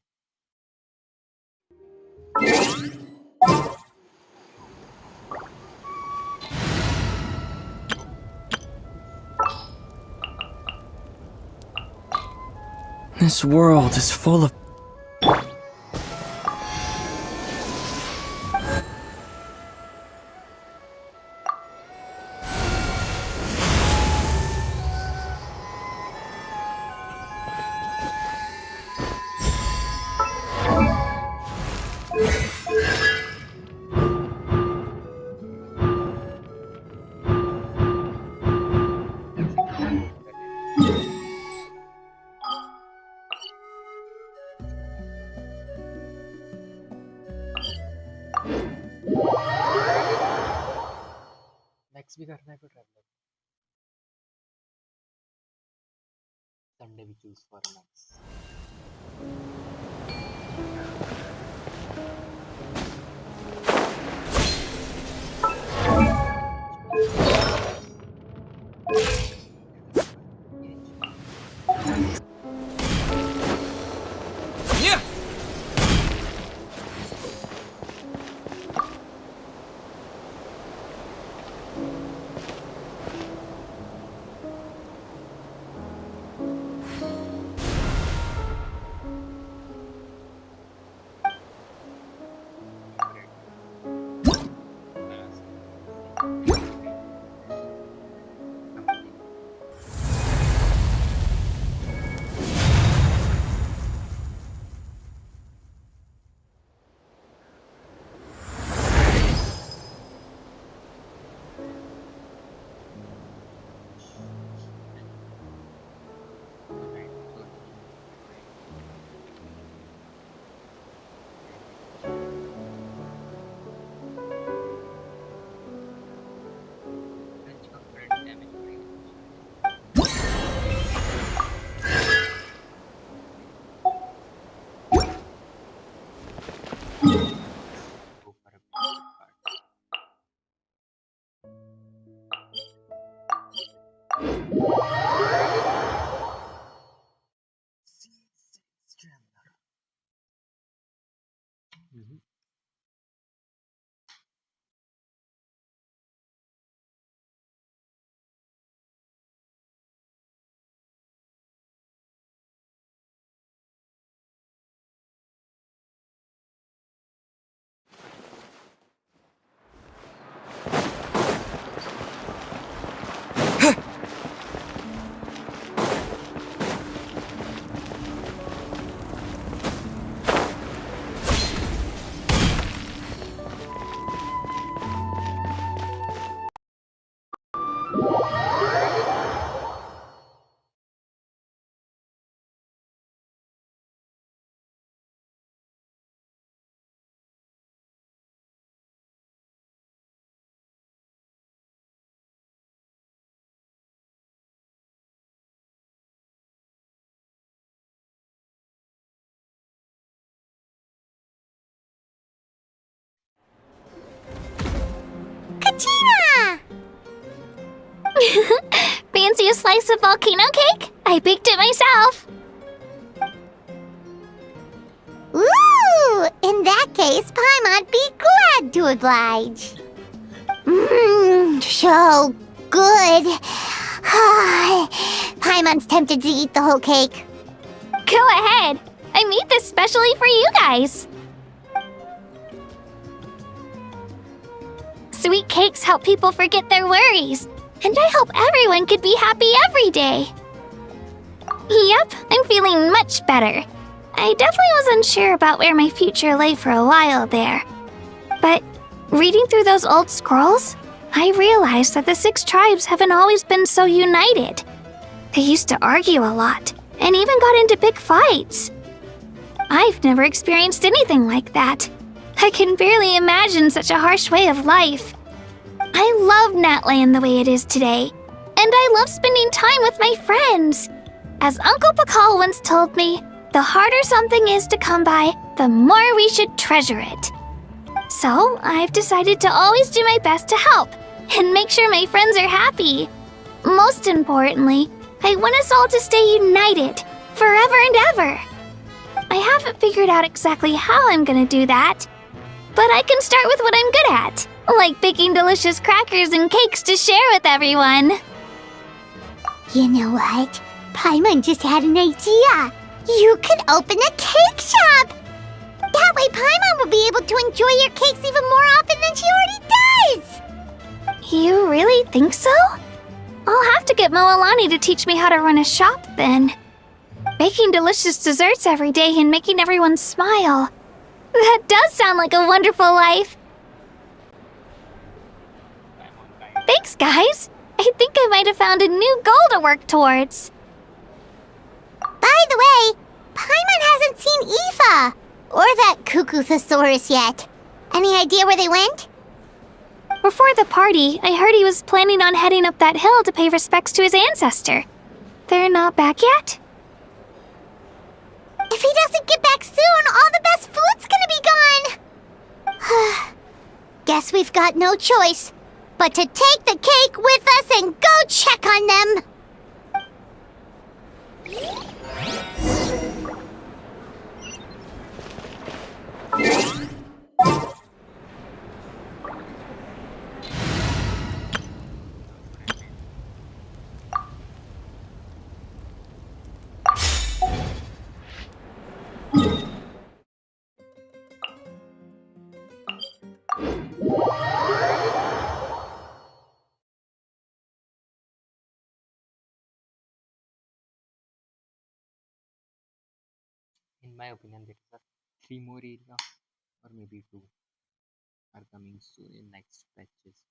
This world is full of... next भी करना है फिर traveller Sunday भी choose for next Mhm. Katina! Fancy a slice of volcano cake? I baked it myself. Ooh! In that case, Paimon'd be glad to oblige. Mmm, so good. Paimon's tempted to eat the whole cake. Go ahead. I made this specially for you guys. Sweet cakes help people forget their worries. And I hope everyone could be happy every day. Yep, I'm feeling much better. I definitely was unsure about where my future lay for a while there. But reading through those old scrolls, I realized that the 6 tribes haven't always been so united. They used to argue a lot, and even got into big fights. I've never experienced anything like that. I can barely imagine such a harsh way of life. I love Natland the way it is today, and I love spending time with my friends. As Uncle Pakal once told me, the harder something is to come by, the more we should treasure it. So, I've decided to always do my best to help, and make sure my friends are happy. Most importantly, I want us all to stay united, forever and ever. I haven't figured out exactly how I'm gonna do that, but I can start with what I'm good at, like baking delicious crackers and cakes to share with everyone. You know what? Paimon just had an idea. You could open a cake shop. That way Paimon will be able to enjoy your cakes even more often than she already does. You really think so? I'll have to get Moalani to teach me how to run a shop then. Baking delicious desserts every day and making everyone smile. That does sound like a wonderful life. Thanks, guys. I think I might have found a new goal to work towards. By the way, Paimon hasn't seen Aoife or that Cuckoo-thosaurus yet. Any idea where they went? Before the party, I heard he was planning on heading up that hill to pay respects to his ancestor. They're not back yet? If he doesn't get back soon, all the best food's gonna be gone. Guess we've got no choice but to take the cake with us and go check on them. In my opinion, there are 3 more areas, or maybe 2, are coming soon in next patches.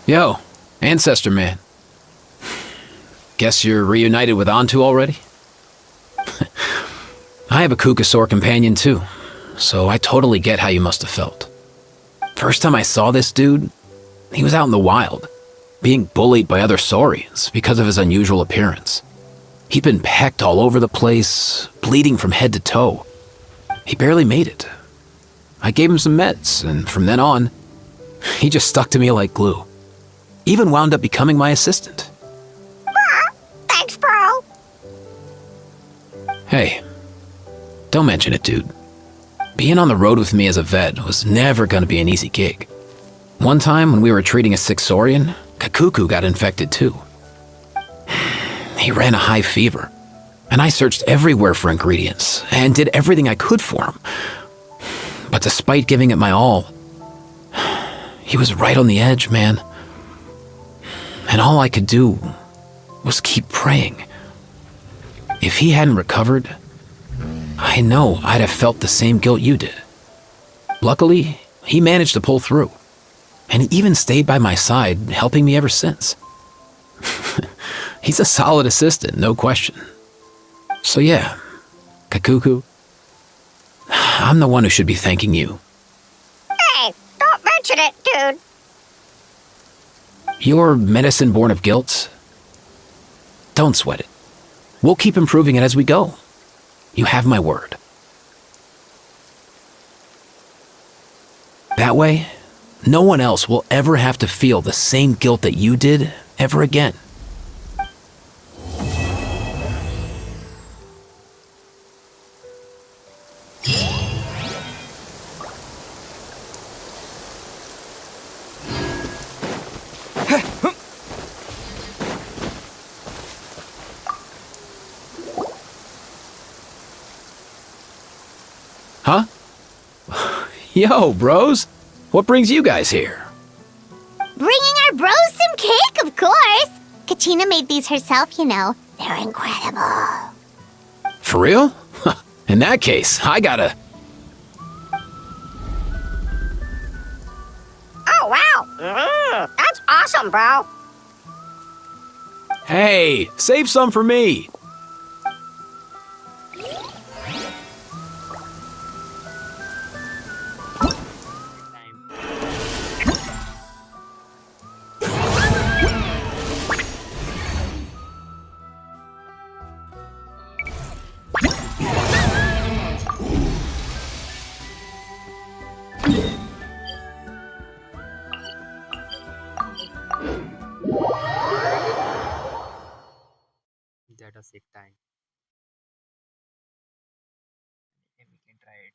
Yo, Ancestor Man. Guess you're reunited with Antu already? I have a Kukasaur companion too, so I totally get how you must have felt. First time I saw this dude, he was out in the wild, being bullied by other Saurians because of his unusual appearance. He'd been pecked all over the place, bleeding from head to toe. He barely made it. I gave him some meds, and from then on, he just stuck to me like glue. Even wound up becoming my assistant. Thanks, bro. Hey, don't mention it, dude. Being on the road with me as a vet was never gonna be an easy gig. One time when we were treating a sick Saurian, Kakuku got infected too. He ran a high fever, and I searched everywhere for ingredients and did everything I could for him. But despite giving it my all, he was right on the edge, man. And all I could do was keep praying. If he hadn't recovered, I know I'd have felt the same guilt you did. Luckily, he managed to pull through, and he even stayed by my side, helping me ever since. He's a solid assistant, no question. So yeah, Kakuku, I'm the one who should be thanking you. Hey, don't mention it, dude. Your medicine born of guilt? Don't sweat it. We'll keep improving it as we go. You have my word. That way, no one else will ever have to feel the same guilt that you did ever again. Huh? Yo, bros. What brings you guys here? Bringing our bros some cake, of course. Kachina made these herself, you know. They're incredible. For real? In that case, I gotta... Oh, wow. That's awesome, bro. Hey, save some for me. That does take time. And we can try it.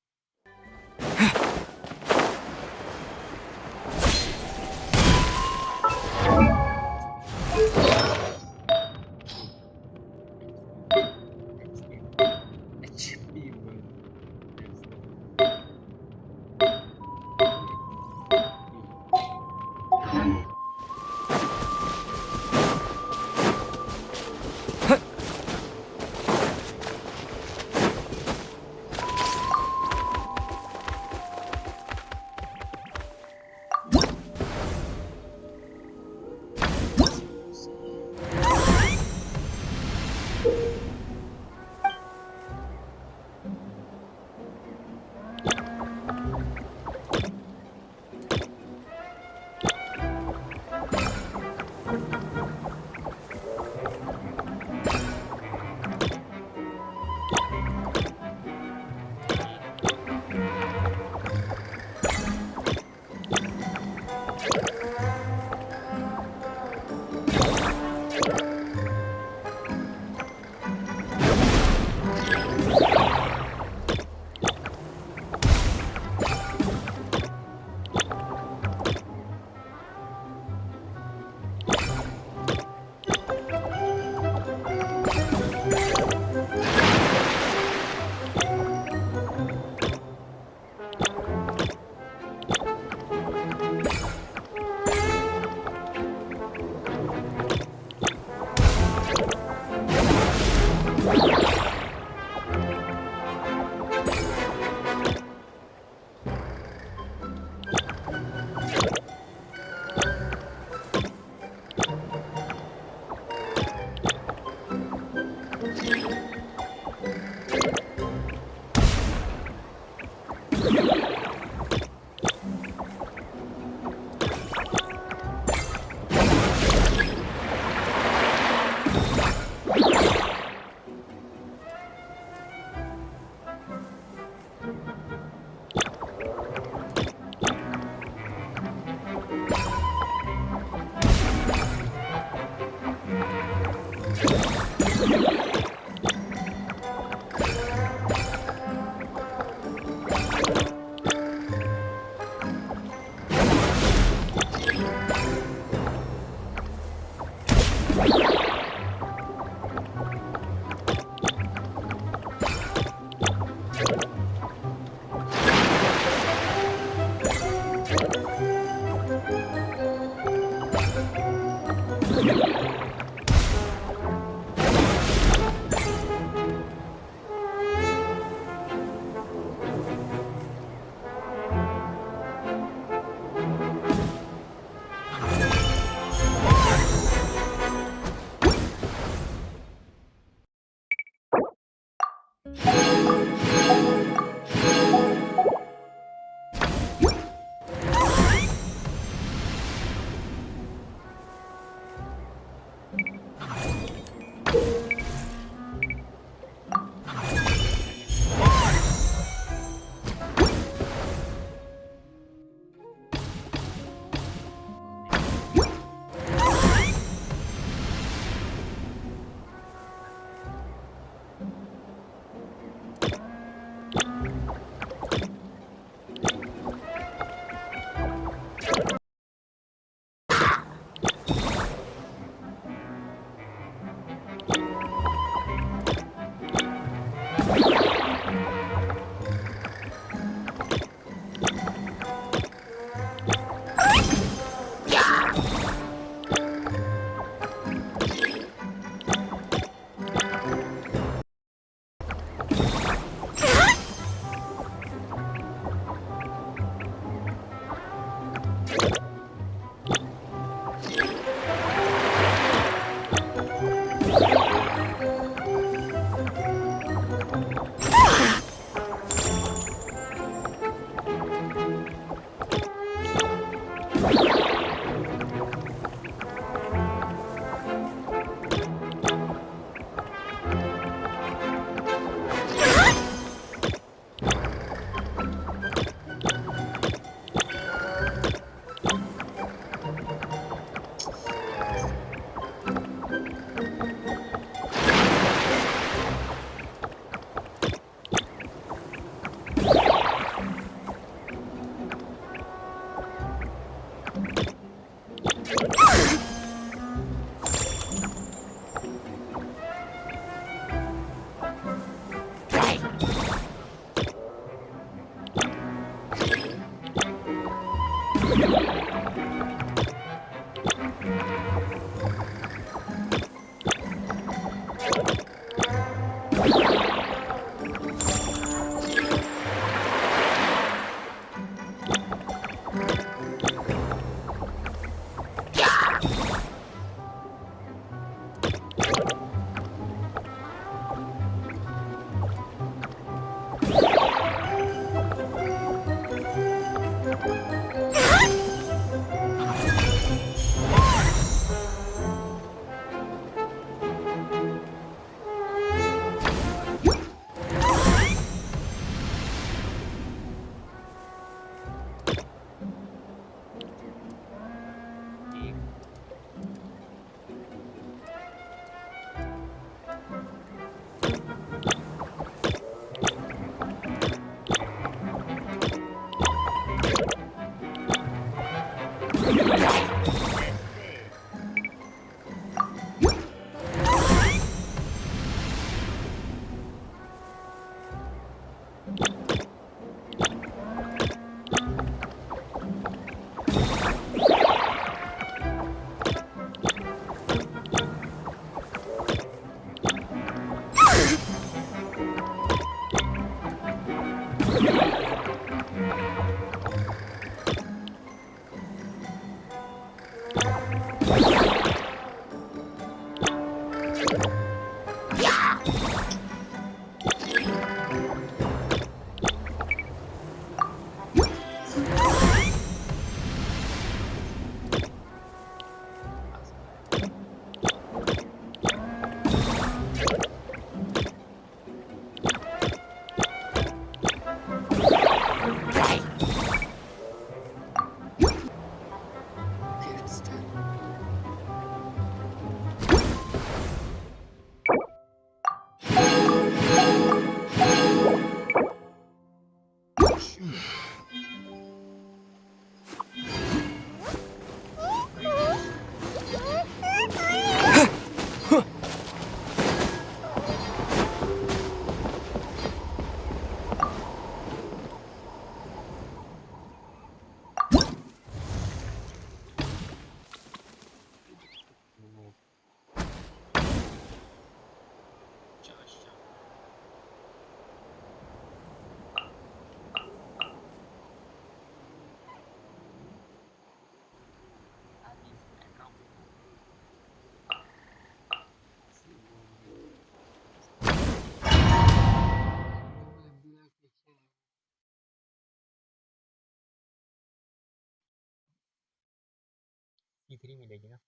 E3 मिलेगी ना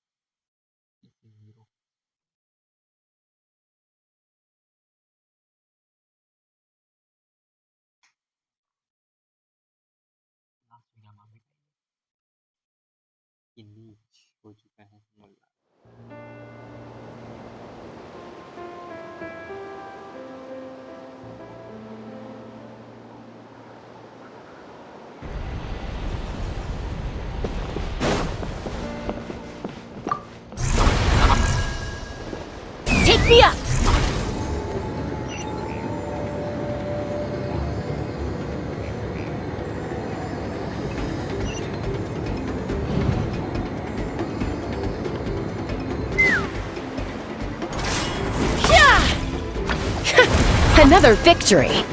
E3 hero last में क्या मांगे कि नीच हो चुका है मुल्ला Take me up! Another victory!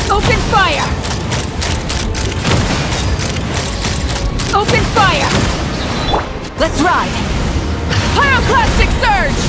Open fire! Open fire! Let's ride! Pyroclastic surge!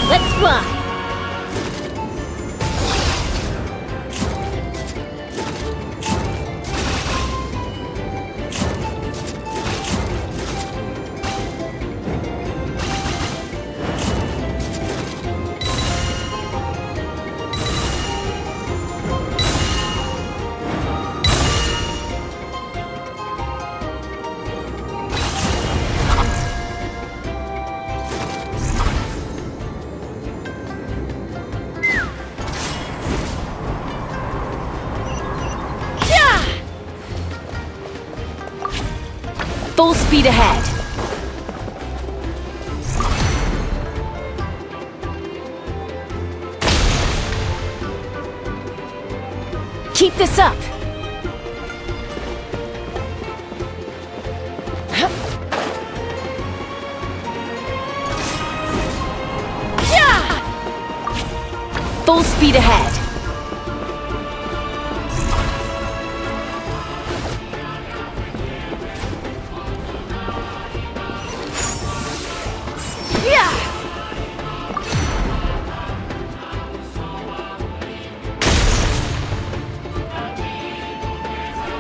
Let's fly! Full speed ahead! Keep this up! Full speed ahead!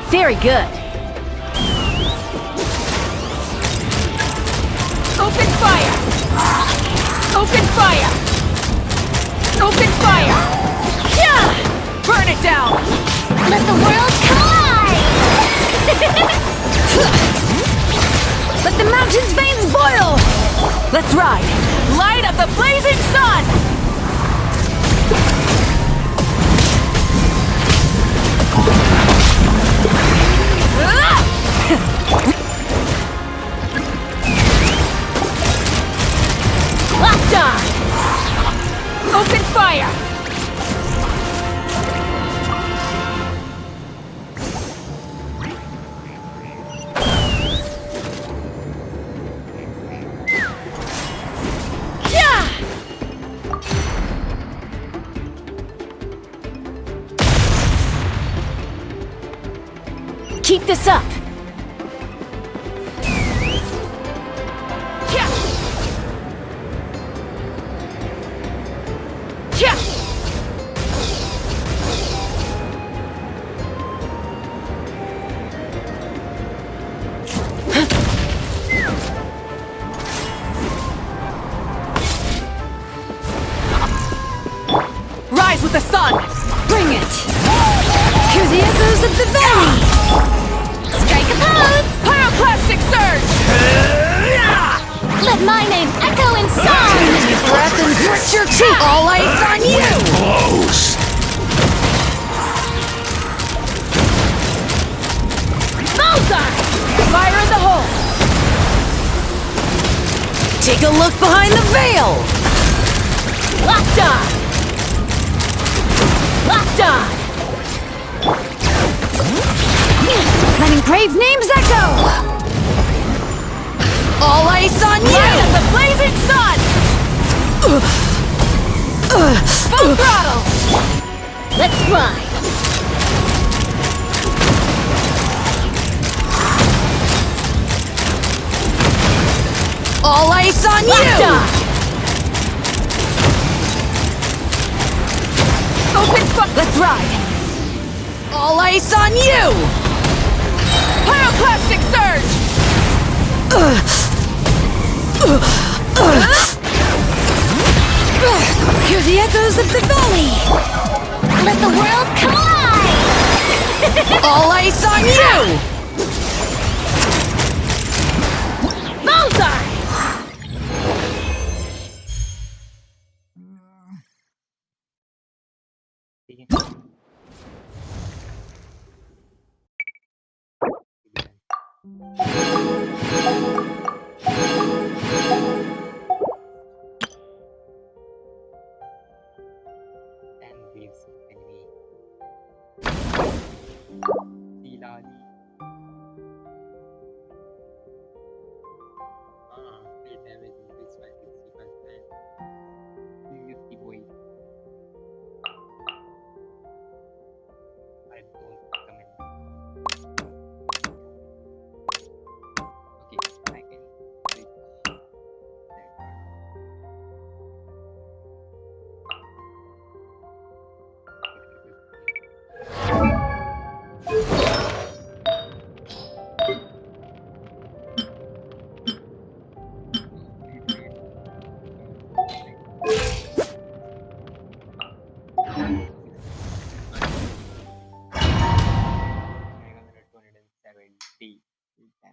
Very good. Open fire! Open fire! Open fire! Yeah! Burn it down! Let the world collide! Let the mountain's veins boil! Let's ride! Light up the blazing sun! Locked on! Open fire! Keep this up! Rise with the sun! Bring it! Hear the echoes of the valley! Let my name echo in song! Deep breath and grit your teeth! All eyes on you! Close! Bullseye! Fire in the hole! Take a look behind the veil! Locked on! Locked on! Let engraved names echo! All ice on you! Light of the blazing sun! Full throttle! Let's fly! All ice on you! Locked on! Open fuck! Let's ride! All ice on you! Pyroclastic surge! Hear the echoes of the valley! Let the world come alive! All ice on you! Bullseye!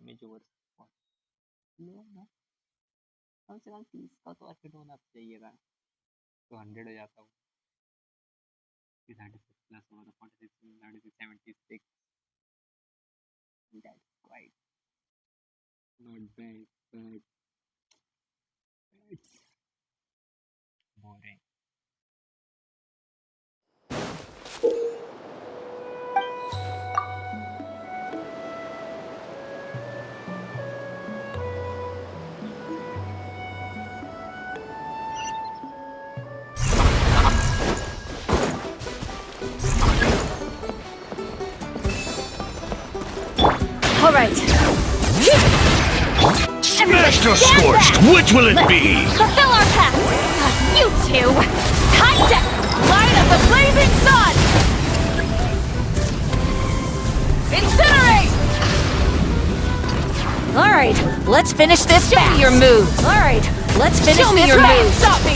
damage over spot लो ना कम से कम 30 का तो acid होना चाहिए था तो 100 हो जाता हूँ 36 plus over the 46 76 that's quite not bad but it's boring. All right. Smashed or scorched, which will it be? Fulfill our pact! You two! Time to Light of the blazing sun! Incinerate! Alright, let's finish this Show me your moves! Alright, let's finish Show me this your fast. moves! Stop me!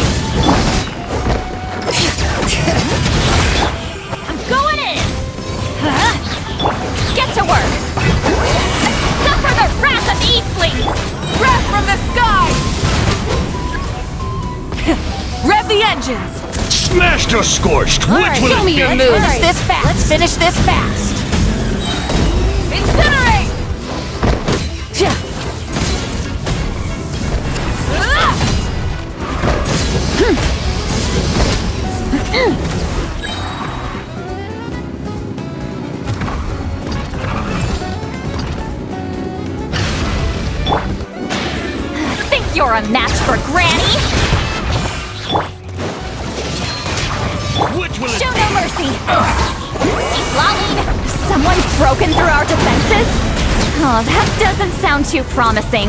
I'm going in! Get to work! suffer the wrath of Eastling! Breath from the sky! Rev the engines! Smashed or scorched, which will Show it me be? your moves! Finish this fast. Let's finish this fast. Incinerate! Think you're a match for Granny? Which will it Show be? no mercy! Lolling! Someone broken through our defenses? Oh, that doesn't sound too promising.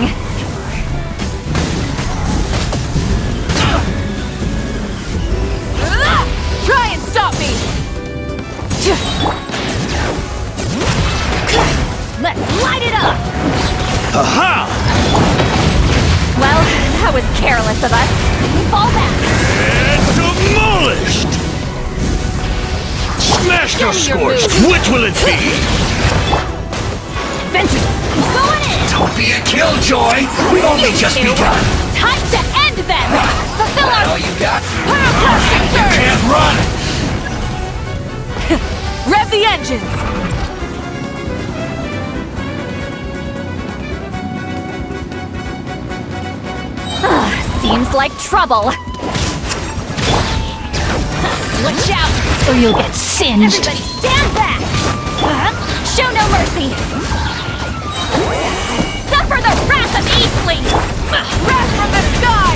Try and stop me! Let's light it up! Aha! Well, that was careless of us. Fall back! And demolished! Smashed or scorched, which will it be? Vengeance! Going in! Don't be a killjoy! We've only just begun! Time to end them! Fulfill our... you got Pyroclastic surge! can't run! Rev the engines! Seems like trouble. Watch out, or you'll get singed! Everybody stand back! Show no mercy! Suffer the wrath of Eastling! Wrath from the sky!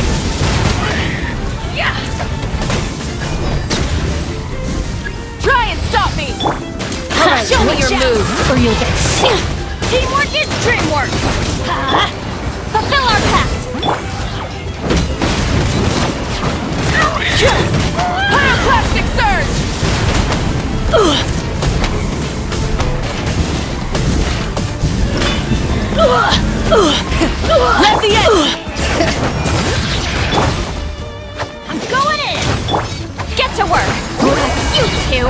Try and stop me! Show me your moves, or you'll get singed! Teamwork is dreamwork! Fulfill our pact! Pyroclastic surge! Let the end! I'm going in! Get to work! You two!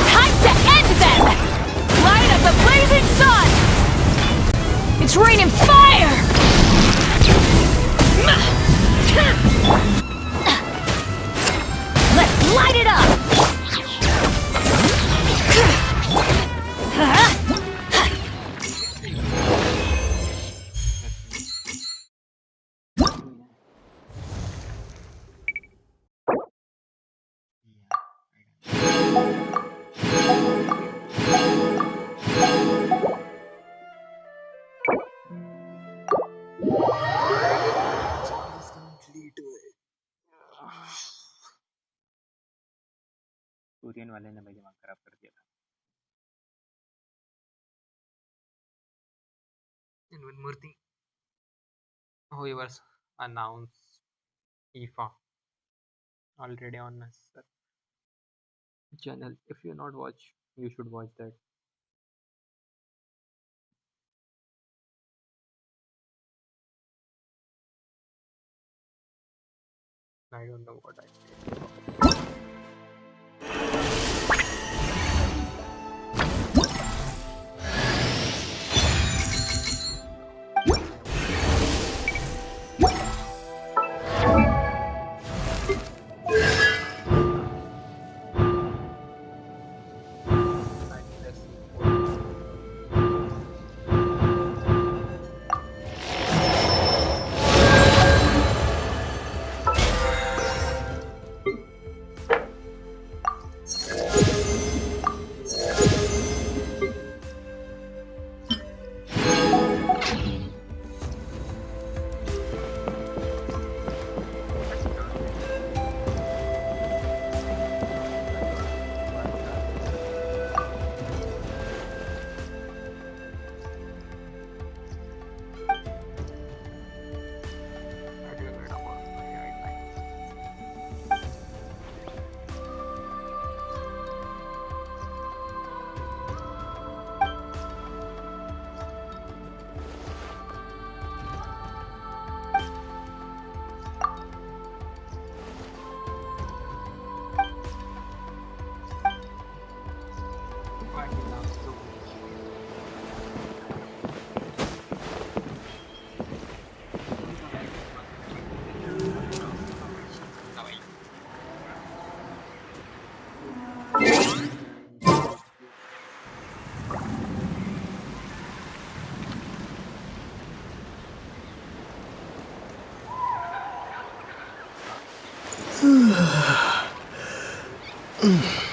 Time to end them! Light up the blazing sun! It's raining fire! Let's light it up! Korean वाले ने भाई दिमाग खराब कर दिया था. And one more thing, whoever announced IFA already on us channel. If you not watch, you should watch that. I don't know what I did. Mm.